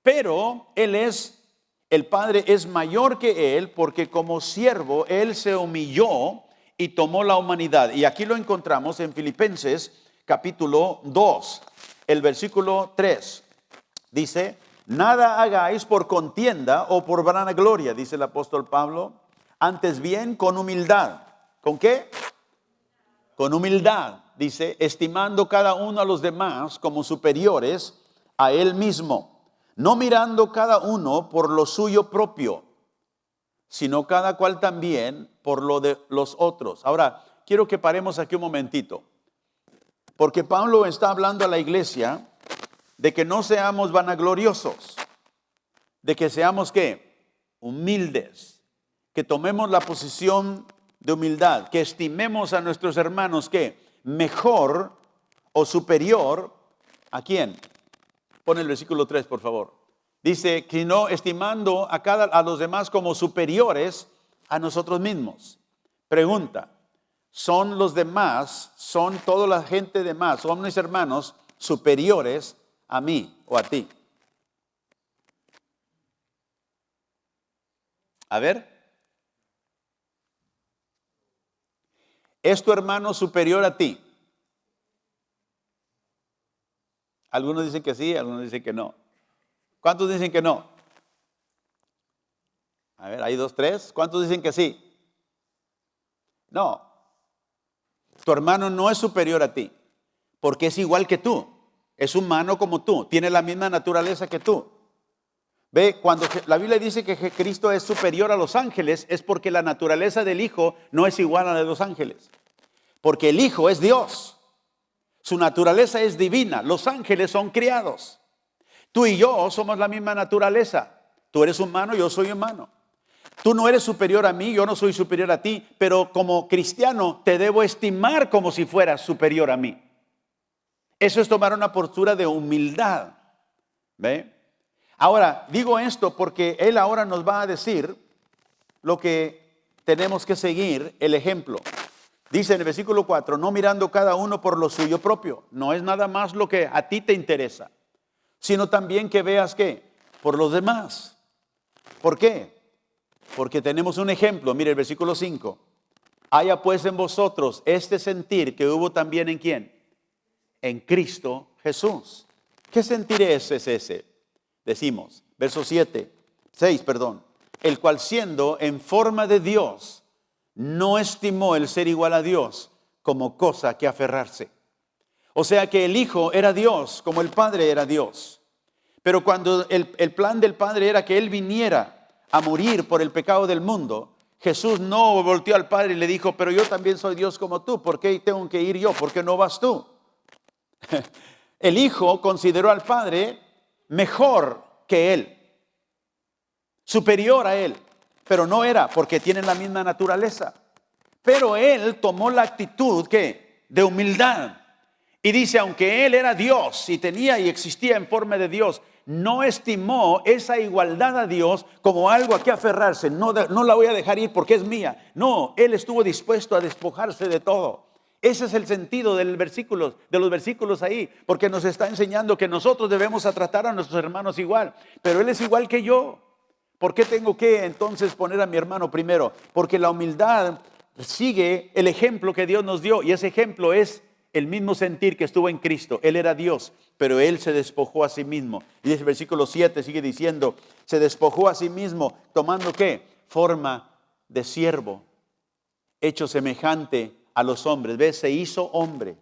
Pero el Padre es mayor que Él porque como siervo Él se humilló y tomó la humanidad. Y aquí lo encontramos en Filipenses capítulo 2, el versículo 3. Dice, nada hagáis por contienda o por vanagloria, dice el apóstol Pablo, antes bien con humildad. ¿Con qué? Con humildad, dice, estimando cada uno a los demás como superiores a él mismo, no mirando cada uno por lo suyo propio, sino cada cual también por lo de los otros. Ahora, quiero que paremos aquí un momentito, porque Pablo está hablando a la iglesia de que no seamos vanagloriosos, de que seamos ¿qué? Humildes, que tomemos la posición de humildad, que estimemos a nuestros hermanos ¿qué? Mejor o superior ¿a quién? Pon el versículo 3, por favor. Dice que no estimando a los demás como superiores a nosotros mismos. Pregunta, ¿son los demás, son toda la gente demás, son mis hermanos superiores a mí o a ti? A ver. ¿Es tu hermano superior a ti? Algunos dicen que sí, algunos dicen que no. ¿Cuántos dicen que no? A ver, hay 2, 3. ¿Cuántos dicen que sí? No. Tu hermano no es superior a ti, porque es igual que tú. Es humano como tú, tiene la misma naturaleza que tú. Ve, cuando la Biblia dice que Cristo es superior a los ángeles, es porque la naturaleza del Hijo no es igual a la de los ángeles. Porque el Hijo es Dios. Su naturaleza es divina. Los ángeles son criados. Tú y yo somos la misma naturaleza. Tú eres humano, yo soy humano. Tú no eres superior a mí, yo no soy superior a ti, pero como cristiano te debo estimar como si fueras superior a mí. Eso es tomar una postura de humildad. ¿Ve? Ahora, digo esto porque Él ahora nos va a decir lo que tenemos que seguir, el ejemplo. Dice en el versículo 4, no mirando cada uno por lo suyo propio. No es nada más lo que a ti te interesa, sino también que veas ¿qué? Por los demás. ¿Por qué? Porque tenemos un ejemplo. Mire el versículo 5. Haya pues en vosotros este sentir que hubo también en ¿quién? En Cristo Jesús. ¿Qué sentir es ese? Decimos, verso 6, el cual siendo en forma de Dios, no estimó el ser igual a Dios como cosa que aferrarse. O sea que el Hijo era Dios, como el Padre era Dios. Pero cuando el plan del Padre era que Él viniera a morir por el pecado del mundo, Jesús no volteó al Padre y le dijo, pero yo también soy Dios como tú, ¿por qué tengo que ir yo? ¿Por qué no vas tú? El Hijo consideró al Padre mejor que Él, superior a Él, pero no era porque tienen la misma naturaleza. Pero Él tomó la actitud ¿qué? De humildad. Y dice, aunque Él era Dios y tenía y existía en forma de Dios, no estimó esa igualdad a Dios como algo a que aferrarse. No la voy a dejar ir porque es mía. No, Él estuvo dispuesto a despojarse de todo. Ese es el sentido de los versículos ahí, porque nos está enseñando que nosotros debemos tratar a nuestros hermanos igual. Pero Él es igual que yo. ¿Por qué tengo que entonces poner a mi hermano primero? Porque la humildad sigue el ejemplo que Dios nos dio, y ese ejemplo es el mismo sentir que estuvo en Cristo. Él era Dios, pero Él se despojó a sí mismo. Y el versículo 7 sigue diciendo, se despojó a sí mismo, tomando ¿qué? Forma de siervo, hecho semejante a los hombres. ¿Ves? Se hizo hombre,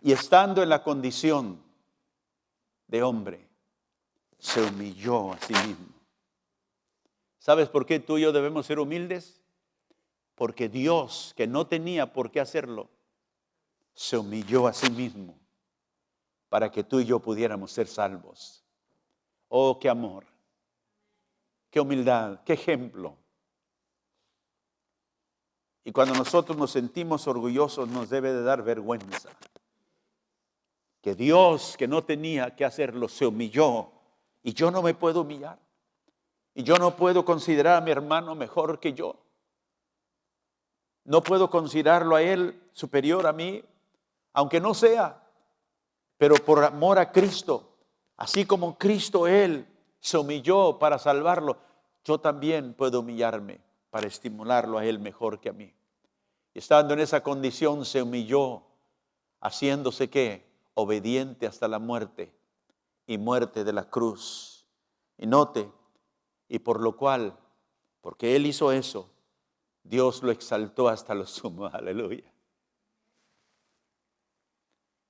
y estando en la condición de hombre, se humilló a sí mismo. ¿Sabes por qué tú y yo debemos ser humildes? Porque Dios, que no tenía por qué hacerlo, se humilló a sí mismo para que tú y yo pudiéramos ser salvos. Oh, qué amor, qué humildad, qué ejemplo. Y cuando nosotros nos sentimos orgullosos, nos debe de dar vergüenza. Que Dios, que no tenía que hacerlo, se humilló. Y yo no me puedo humillar. Y yo no puedo considerar a mi hermano mejor que yo. No puedo considerarlo a él superior a mí, aunque no sea. Pero por amor a Cristo, así como Cristo Él se humilló para salvarlo, yo también puedo humillarme para estimularlo a Él mejor que a mí. Y estando en esa condición se humilló, haciéndose ¿qué? Obediente hasta la muerte, y muerte de la cruz. Y note, y por lo cual, porque Él hizo eso, Dios lo exaltó hasta lo sumo. Aleluya.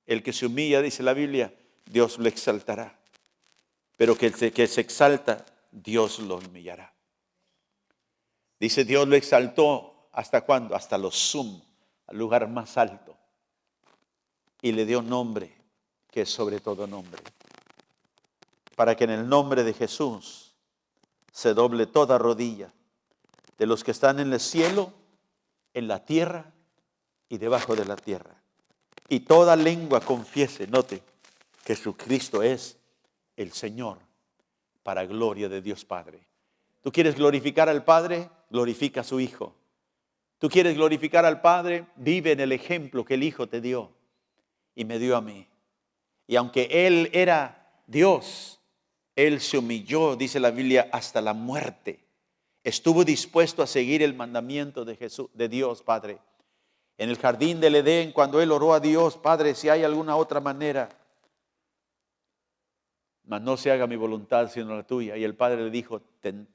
El que se humilla, dice la Biblia, Dios lo exaltará. Pero que el que se exalta, Dios lo humillará. Dice, Dios lo exaltó, ¿hasta cuándo? Hasta lo sumo, al lugar más alto. Y le dio nombre, que es sobre todo nombre. Para que en el nombre de Jesús se doble toda rodilla, de los que están en el cielo, en la tierra y debajo de la tierra. Y toda lengua confiese, note, que Jesucristo es el Señor, para gloria de Dios Padre. ¿Tú quieres glorificar al Padre? Glorifica a su Hijo. ¿Tú quieres glorificar al Padre? Vive en el ejemplo que el Hijo te dio y me dio a mí. Y aunque Él era Dios, Él se humilló, dice la Biblia, hasta la muerte. Estuvo dispuesto a seguir el mandamiento de Jesús, de Dios Padre. En el jardín del Edén, cuando Él oró a Dios, Padre, si hay alguna otra manera, mas no se haga mi voluntad sino la tuya. Y el Padre le dijo,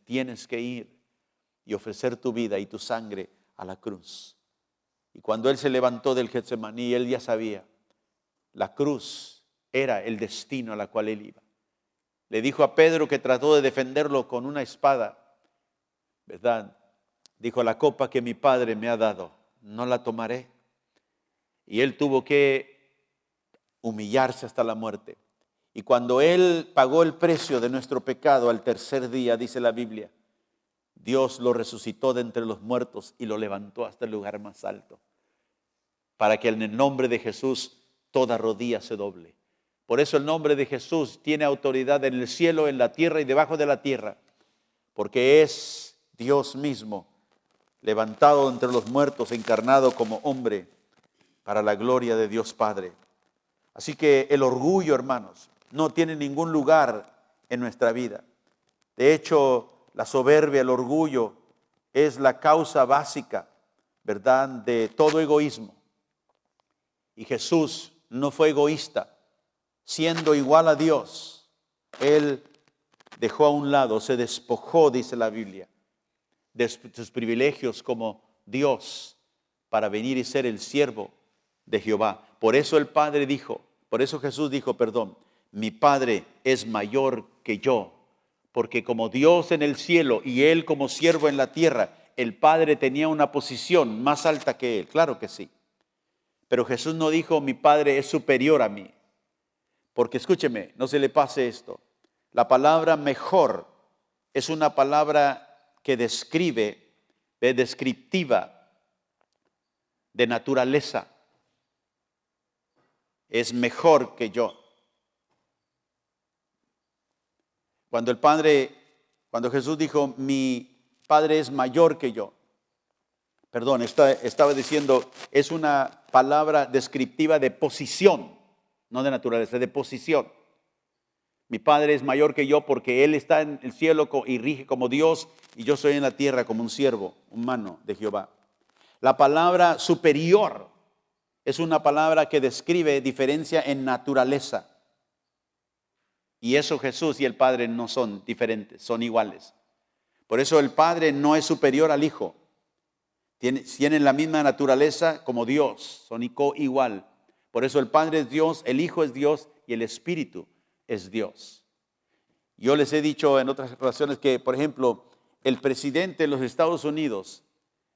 tienes que ir y ofrecer tu vida y tu sangre a la cruz. Y cuando Él se levantó del Getsemaní, Él ya sabía, la cruz era el destino a la cual Él iba. Le dijo a Pedro, que trató de defenderlo con una espada, ¿verdad? Dijo, la copa que mi Padre me ha dado, no la tomaré. Y Él tuvo que humillarse hasta la muerte. Y cuando Él pagó el precio de nuestro pecado al tercer día, dice la Biblia, Dios lo resucitó de entre los muertos y lo levantó hasta el lugar más alto, para que en el nombre de Jesús toda rodilla se doble. Por eso el nombre de Jesús tiene autoridad en el cielo, en la tierra y debajo de la tierra, porque es Dios mismo, levantado entre los muertos, encarnado como hombre, para la gloria de Dios Padre. Así que el orgullo, hermanos, no tiene ningún lugar en nuestra vida. De hecho, la soberbia, el orgullo, es la causa básica, ¿verdad?, de todo egoísmo. Y Jesús no fue egoísta. Siendo igual a Dios, Él dejó a un lado, se despojó, dice la Biblia, de sus privilegios como Dios para venir y ser el siervo de Jehová. Por eso el Padre dijo, por eso Jesús dijo, mi Padre es mayor que yo, porque como Dios en el cielo y Él como siervo en la tierra, el Padre tenía una posición más alta que Él. Claro que sí. Pero Jesús no dijo, mi Padre es superior a mí. Porque escúcheme, no se le pase esto. La palabra mejor es una palabra que describe, es descriptiva de naturaleza. Es mejor que yo. Cuando Jesús dijo, mi Padre es mayor que yo. Perdón, estaba diciendo, es una palabra descriptiva de posición, no de naturaleza, de posición. Mi Padre es mayor que yo porque Él está en el cielo y rige como Dios y yo soy en la tierra como un siervo humano de Jehová. La palabra superior es una palabra que describe diferencia en naturaleza. Y eso Jesús y el Padre no son diferentes, son iguales. Por eso el Padre no es superior al Hijo. Tienen la misma naturaleza como Dios, son igual. Por eso el Padre es Dios, el Hijo es Dios y el Espíritu es Dios. Yo les he dicho en otras ocasiones que, por ejemplo, el presidente de los Estados Unidos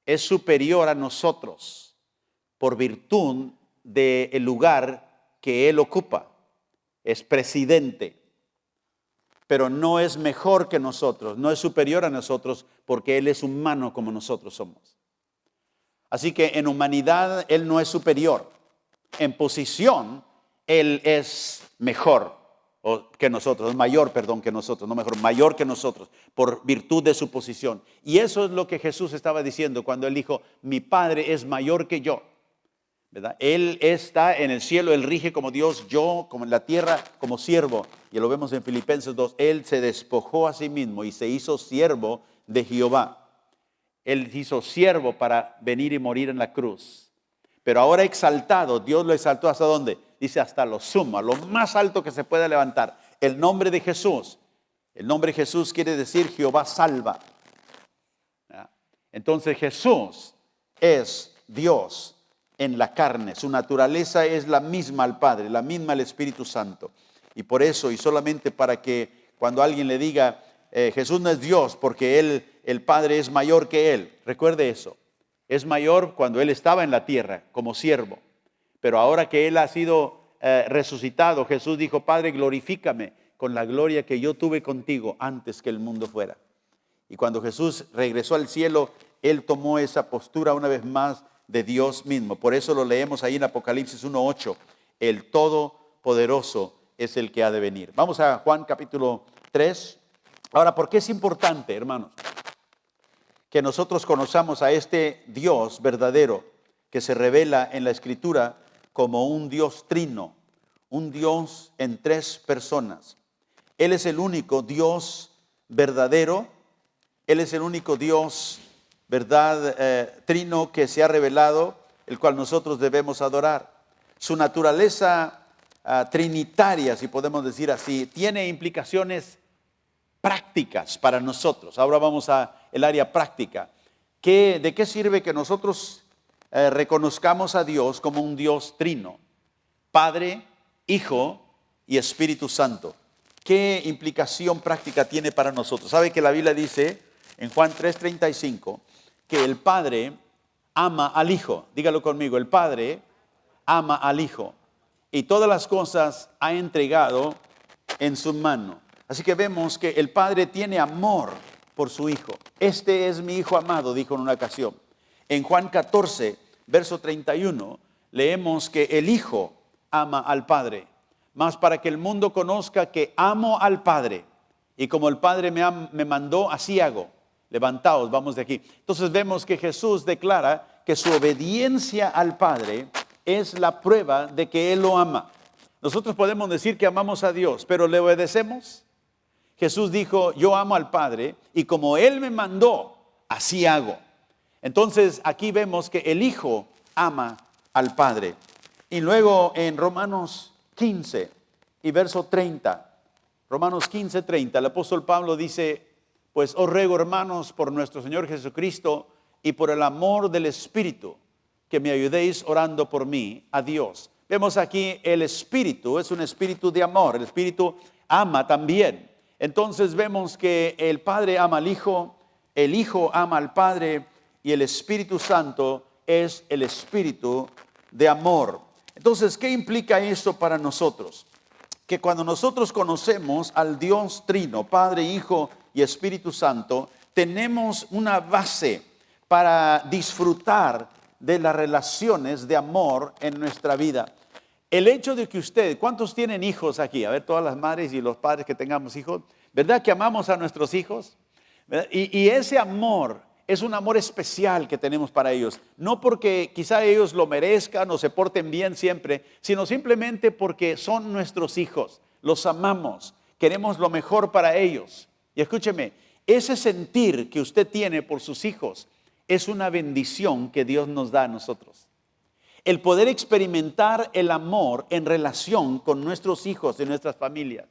es superior a nosotros por virtud del lugar que él ocupa. Es presidente, pero no es mejor que nosotros, no es superior a nosotros porque él es humano como nosotros somos. Así que en humanidad él no es superior. En posición él es mejor que nosotros, mayor que nosotros, no mejor, mayor que nosotros, por virtud de su posición. Y eso es lo que Jesús estaba diciendo cuando él dijo, mi Padre es mayor que yo. ¿Verdad? Él está en el cielo, Él rige como Dios, yo como en la tierra como siervo. Y lo vemos en Filipenses 2, Él se despojó a sí mismo y se hizo siervo de Jehová. Él hizo siervo para venir y morir en la cruz. Pero ahora exaltado, Dios lo exaltó ¿hasta dónde? Dice hasta lo sumo, a lo más alto que se pueda levantar. El nombre de Jesús. El nombre de Jesús quiere decir Jehová salva. Entonces Jesús es Dios en la carne. Su naturaleza es la misma al Padre, la misma al Espíritu Santo. Y por eso, y solamente para que cuando alguien le diga, Jesús no es Dios porque el Padre es mayor que Él. Recuerde eso. Es mayor cuando Él estaba en la tierra como siervo. Pero ahora que Él ha sido resucitado, Jesús dijo, Padre, glorifícame con la gloria que yo tuve contigo antes que el mundo fuera. Y cuando Jesús regresó al cielo, Él tomó esa postura una vez más de Dios mismo. Por eso lo leemos ahí en Apocalipsis 1:8. El Todopoderoso es el que ha de venir. Vamos a Juan capítulo 3. Ahora, ¿por qué es importante, hermanos, que nosotros conozcamos a este Dios verdadero que se revela en la Escritura como un Dios trino, un Dios en tres personas? Él es el único Dios verdadero, Él es el único Dios verdad trino que se ha revelado, el cual nosotros debemos adorar. Su naturaleza trinitaria, si podemos decir así, tiene implicaciones prácticas para nosotros. Ahora vamos a el área práctica. ¿De qué sirve que nosotros reconozcamos a Dios como un Dios trino? Padre, Hijo y Espíritu Santo. ¿Qué implicación práctica tiene para nosotros? ¿Sabe que la Biblia dice en Juan 3:35 que el Padre ama al Hijo? Dígalo conmigo, el Padre ama al Hijo y todas las cosas ha entregado en su mano. Así que vemos que el Padre tiene amor por su Hijo. Este es mi Hijo amado, dijo en una ocasión. En Juan 14, verso 31, leemos que el Hijo ama al Padre. Mas para que el mundo conozca que amo al Padre, y como el Padre me mandó, así hago. Levantaos, vamos de aquí. Entonces vemos que Jesús declara que su obediencia al Padre es la prueba de que Él lo ama. Nosotros podemos decir que amamos a Dios, pero ¿le obedecemos? Jesús dijo, yo amo al Padre y como Él me mandó, así hago. Entonces aquí vemos que el Hijo ama al Padre. Y luego en Romanos 15 y verso 30, Romanos 15:30, el apóstol Pablo dice, pues os ruego, hermanos, por nuestro Señor Jesucristo y por el amor del Espíritu, que me ayudéis orando por mí a Dios. Vemos aquí el Espíritu, es un espíritu de amor, el Espíritu ama también. Entonces vemos que el Padre ama al Hijo, el Hijo ama al Padre y el Espíritu Santo es el Espíritu de amor. Entonces, ¿qué implica esto para nosotros? Que cuando nosotros conocemos al Dios Trino, Padre, Hijo y Espíritu Santo, tenemos una base para disfrutar de las relaciones de amor en nuestra vida. El hecho de que usted, ¿cuántos tienen hijos aquí? A ver, todas las madres y los padres que tengamos hijos, ¿verdad que amamos a nuestros hijos? Y ese amor es un amor especial que tenemos para ellos. No porque quizá ellos lo merezcan o se porten bien siempre, sino simplemente porque son nuestros hijos. Los amamos, queremos lo mejor para ellos. Y escúcheme, ese sentir que usted tiene por sus hijos es una bendición que Dios nos da a nosotros. El poder experimentar el amor en relación con nuestros hijos y nuestras familias,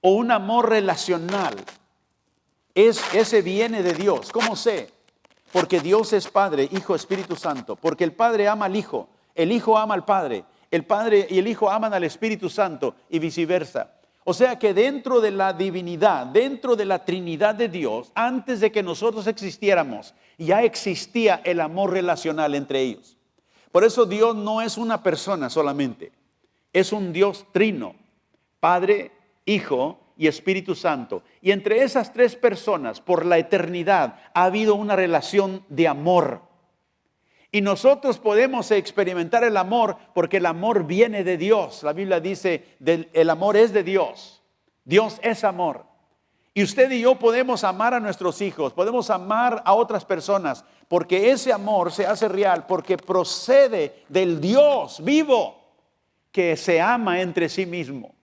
o un amor relacional, ese viene de Dios. ¿Cómo sé? Porque Dios es Padre, Hijo, Espíritu Santo. Porque el Padre ama al Hijo, el Hijo ama al Padre, el Padre y el Hijo aman al Espíritu Santo y viceversa. O sea que dentro de la divinidad, dentro de la Trinidad de Dios, antes de que nosotros existiéramos, ya existía el amor relacional entre ellos. Por eso Dios no es una persona solamente, es un Dios trino, Padre, Hijo y Espíritu Santo. Y entre esas tres personas, por la eternidad, ha habido una relación de amor. Y nosotros podemos experimentar el amor porque el amor viene de Dios. La Biblia dice, el amor es de Dios. Dios es amor. Y usted y yo podemos amar a nuestros hijos, podemos amar a otras personas, porque ese amor se hace real, porque procede del Dios vivo que se ama entre sí mismo.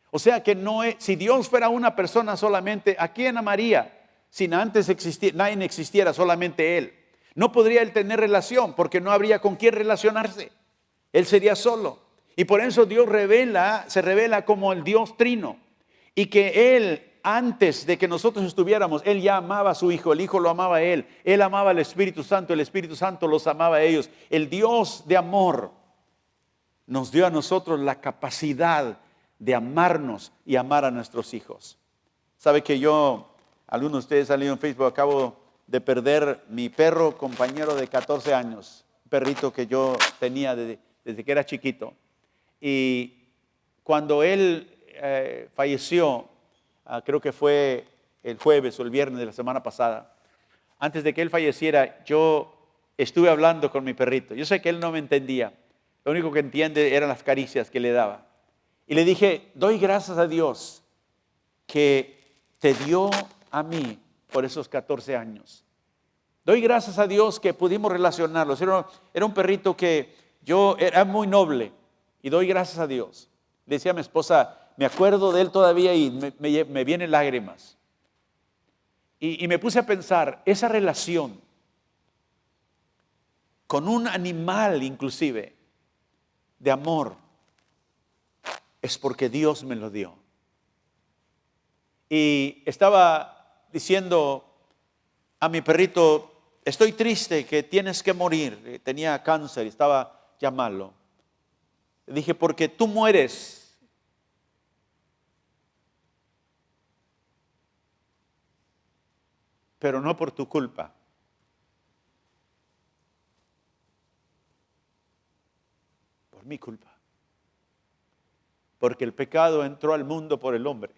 O sea que si Dios fuera una persona solamente, ¿a quién amaría? Si antes nadie existiera, solamente Él. No podría Él tener relación porque no habría con quién relacionarse. Él sería solo. Y por eso Dios se revela como el Dios trino. Y que Él, antes de que nosotros estuviéramos, Él ya amaba a su Hijo, el Hijo lo amaba a Él amaba al Espíritu Santo, el Espíritu Santo los amaba a ellos. El Dios de amor nos dio a nosotros la capacidad de amarnos y amar a nuestros hijos. Sabe que algunos de ustedes han leído en Facebook, acabo de perder mi perro compañero de 14 años, un perrito que yo tenía desde que era chiquito. Y cuando él falleció, creo que fue el jueves o el viernes de la semana pasada, antes de que él falleciera, yo estuve hablando con mi perrito. Yo sé que él no me entendía, lo único que entiende eran las caricias que le daba. Y le dije, doy gracias a Dios que te dio a mí por esos 14 años. Doy gracias a Dios que pudimos relacionarlos. Era un perrito que era muy noble y doy gracias a Dios. Le decía a mi esposa, me acuerdo de él todavía y me vienen lágrimas. Y me puse a pensar, esa relación con un animal inclusive de amor es porque Dios me lo dio. Y estaba diciendo a mi perrito, estoy triste que tienes que morir. Tenía cáncer y estaba ya malo. Le dije, porque tú mueres. Pero no por tu culpa. Por mi culpa. Porque el pecado entró al mundo por el hombre.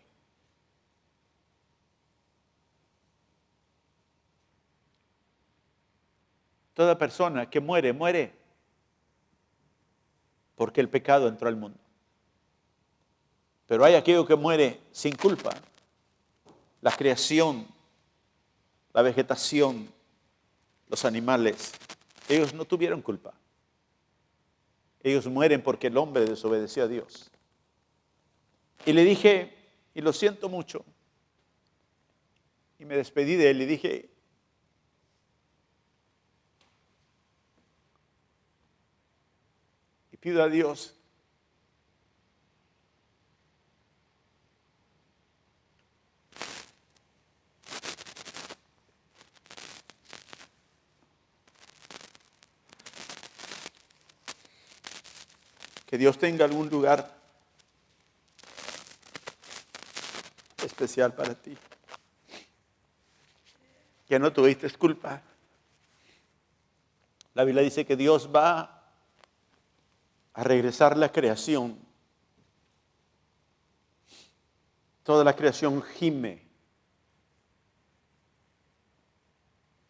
Toda persona que muere, muere porque el pecado entró al mundo. Pero hay aquello que muere sin culpa. La creación, la vegetación, los animales, ellos no tuvieron culpa. Ellos mueren porque el hombre desobedeció a Dios. Y le dije, y lo siento mucho, y me despedí de él y dije, y pido a Dios que Dios tenga algún lugar especial para ti. que no tuviste culpa. La Biblia dice que Dios va a regresar la creación. Toda la creación gime.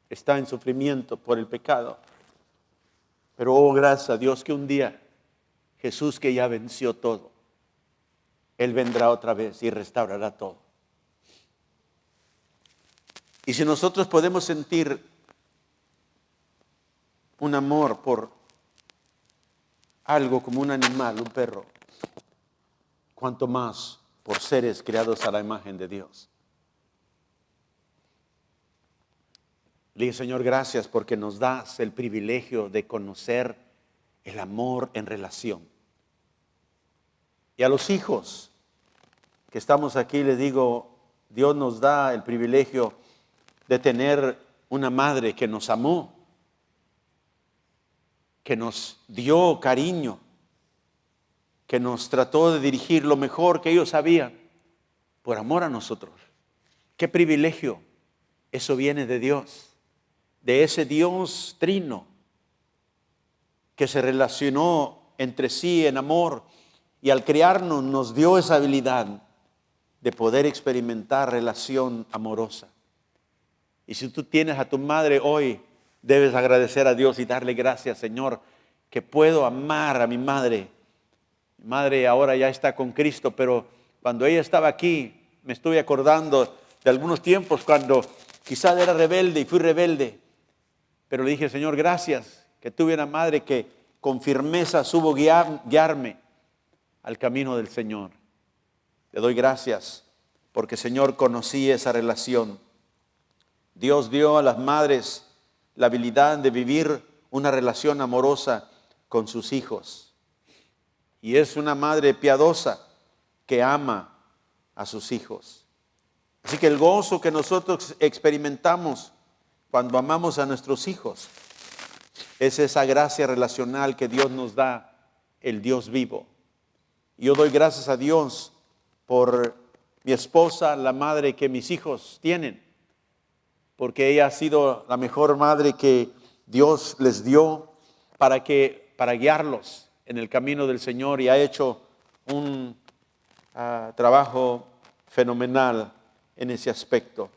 Está en sufrimiento por el pecado. Pero oh, gracias a Dios que un día Jesús, que ya venció todo, Él vendrá otra vez y restaurará todo. Y si nosotros podemos sentir un amor por algo como un animal, un perro, cuanto más por seres creados a la imagen de Dios. Le dije, Señor, gracias porque nos das el privilegio de conocer el amor en relación. Y a los hijos que estamos aquí les digo, Dios nos da el privilegio de tener una madre que nos amó, que nos dio cariño, que nos trató de dirigir lo mejor que ellos sabían, por amor a nosotros. ¡Qué privilegio! Eso viene de Dios. De ese Dios trino que se relacionó entre sí en amor y al crearnos nos dio esa habilidad de poder experimentar relación amorosa. Y si tú tienes a tu madre hoy, debes agradecer a Dios y darle gracias, Señor, que puedo amar a mi madre. Mi madre ahora ya está con Cristo, pero cuando ella estaba aquí, me estoy acordando de algunos tiempos cuando quizás era rebelde y fui rebelde. Pero le dije, Señor, gracias que tuve una madre que con firmeza supo guiarme al camino del Señor. Le doy gracias porque, Señor, conocí esa relación. Dios dio a las madres la habilidad de vivir una relación amorosa con sus hijos. Y es una madre piadosa que ama a sus hijos. Así que el gozo que nosotros experimentamos cuando amamos a nuestros hijos es esa gracia relacional que Dios nos da, el Dios vivo. Yo doy gracias a Dios por mi esposa, la madre que mis hijos tienen, porque ella ha sido la mejor madre que Dios les dio para guiarlos en el camino del Señor, y ha hecho un trabajo fenomenal en ese aspecto.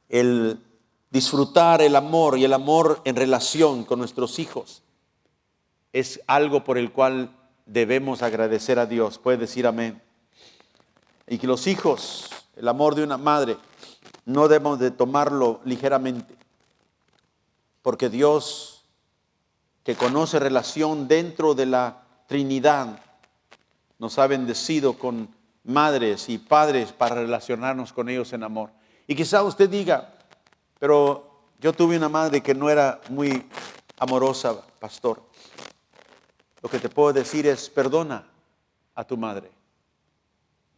El disfrutar el amor y el amor en relación con nuestros hijos es algo por el cual debemos agradecer a Dios. Puede decir amén. Y que los hijos, el amor de una madre, no debemos de tomarlo ligeramente, porque Dios, que conoce relación dentro de la Trinidad, nos ha bendecido con madres y padres para relacionarnos con ellos en amor. Y quizá usted diga, pero yo tuve una madre que no era muy amorosa, pastor. Lo que te puedo decir es, perdona a tu madre,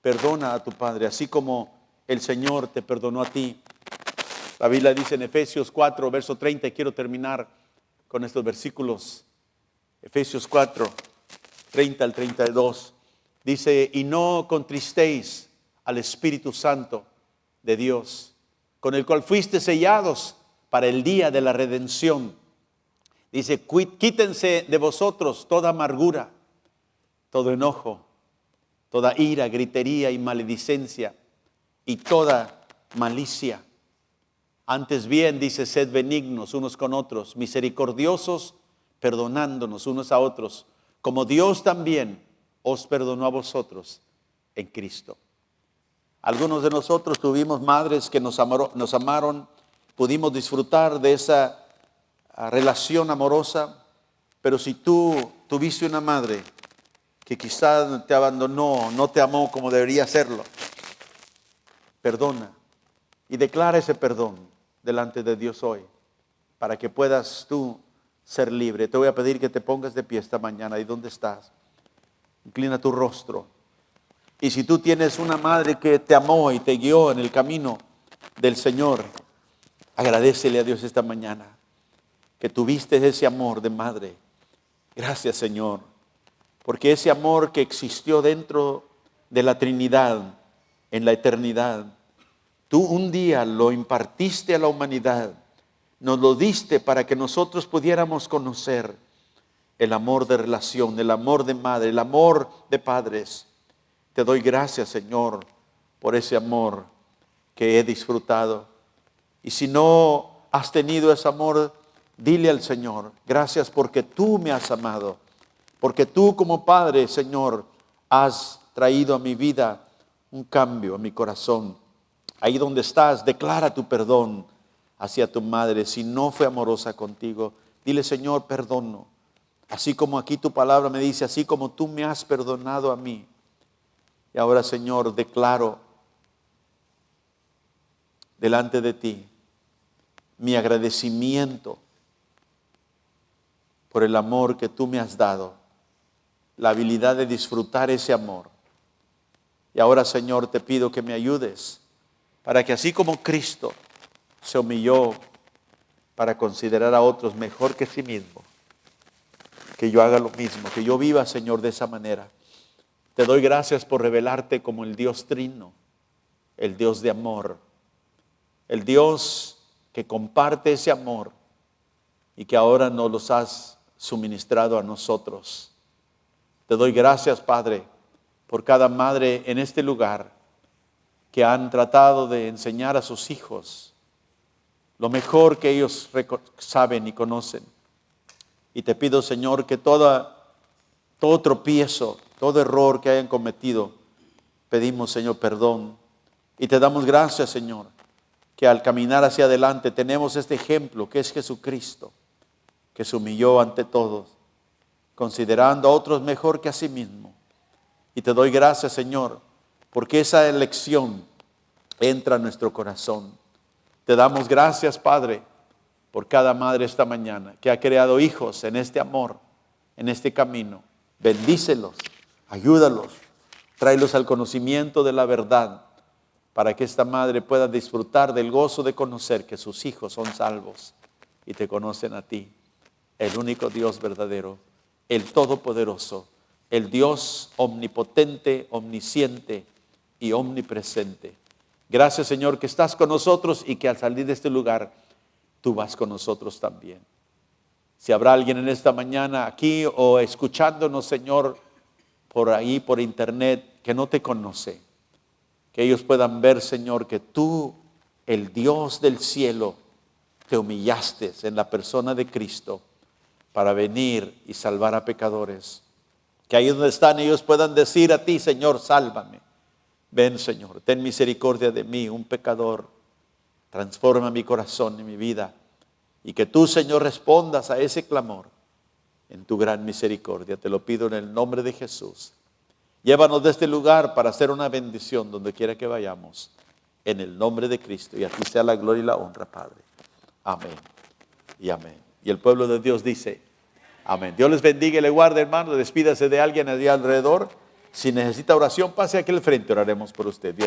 perdona a tu padre, así como el Señor te perdonó a ti. La Biblia dice en Efesios 4, verso 30, y quiero terminar con estos versículos. Efesios 4, 30 al 32. Dice, y no contristéis al Espíritu Santo de Dios, con el cual fuiste sellados para el día de la redención. Dice, quítense de vosotros toda amargura, todo enojo, toda ira, gritería y maledicencia, y toda malicia. Antes bien, dice, sed benignos unos con otros, misericordiosos, perdonándonos unos a otros, como Dios también os perdonó a vosotros en Cristo. Algunos de nosotros tuvimos madres que nos amaron, pudimos disfrutar de esa relación amorosa, pero si tú tuviste una madre que quizás te abandonó, no te amó como debería hacerlo, perdona y declara ese perdón delante de Dios hoy, para que puedas tú ser libre. Te voy a pedir que te pongas de pie esta mañana. ¿Y dónde estás? Inclina tu rostro. Y si tú tienes una madre que te amó y te guió en el camino del Señor, agradécele a Dios esta mañana que tuviste ese amor de madre. Gracias, Señor, porque ese amor que existió dentro de la Trinidad en la eternidad Tú un día lo impartiste a la humanidad, nos lo diste para que nosotros pudiéramos conocer el amor de relación, el amor de madre, el amor de padres. Te doy gracias, Señor, por ese amor que he disfrutado. Y si no has tenido ese amor, dile al Señor, gracias porque tú me has amado, porque tú como Padre, Señor, has traído a mi vida un cambio a mi corazón. Ahí donde estás, declara tu perdón hacia tu madre. Si no fue amorosa contigo, dile, Señor, perdono. Así como aquí tu palabra me dice, así como tú me has perdonado a mí. Y ahora, Señor, declaro delante de ti mi agradecimiento por el amor que tú me has dado, la habilidad de disfrutar ese amor. Y ahora, Señor, te pido que me ayudes para que así como Cristo se humilló para considerar a otros mejor que sí mismo, que yo haga lo mismo, que yo viva, Señor, de esa manera. Te doy gracias por revelarte como el Dios trino, el Dios de amor, el Dios que comparte ese amor y que ahora nos los has suministrado a nosotros. Te doy gracias, Padre, por cada madre en este lugar que han tratado de enseñar a sus hijos lo mejor que ellos saben y conocen. Y te pido, Señor, que todo tropiezo, todo error que hayan cometido, pedimos, Señor, perdón. Y te damos gracias, Señor, que al caminar hacia adelante tenemos este ejemplo que es Jesucristo, que se humilló ante todos, considerando a otros mejor que a sí mismo. Y te doy gracias, Señor, porque esa elección entra a nuestro corazón. Te damos gracias, Padre, por cada madre esta mañana que ha creado hijos en este amor, en este camino. Bendícelos, ayúdalos, tráelos al conocimiento de la verdad para que esta madre pueda disfrutar del gozo de conocer que sus hijos son salvos y te conocen a ti, el único Dios verdadero, el Todopoderoso, el Dios omnipotente, omnisciente y omnipresente. Gracias, Señor, que estás con nosotros y que al salir de este lugar, tú vas con nosotros también. Si habrá alguien en esta mañana aquí o escuchándonos, Señor, por ahí, por internet, que no te conoce, que ellos puedan ver, Señor, que tú, el Dios del cielo, te humillaste en la persona de Cristo para venir y salvar a pecadores. Que ahí donde están ellos puedan decir a ti, Señor, sálvame. Ven, Señor, ten misericordia de mí, un pecador. Transforma mi corazón y mi vida. Y que tú, Señor, respondas a ese clamor en tu gran misericordia. Te lo pido en el nombre de Jesús. Llévanos de este lugar para hacer una bendición donde quiera que vayamos. En el nombre de Cristo. Y a ti sea la gloria y la honra, Padre. Amén y amén. Y el pueblo de Dios dice, amén. Dios les bendiga y le guarde, hermano. Despídase de alguien allá alrededor. Si necesita oración, pase aquí al frente, oraremos por usted. Dios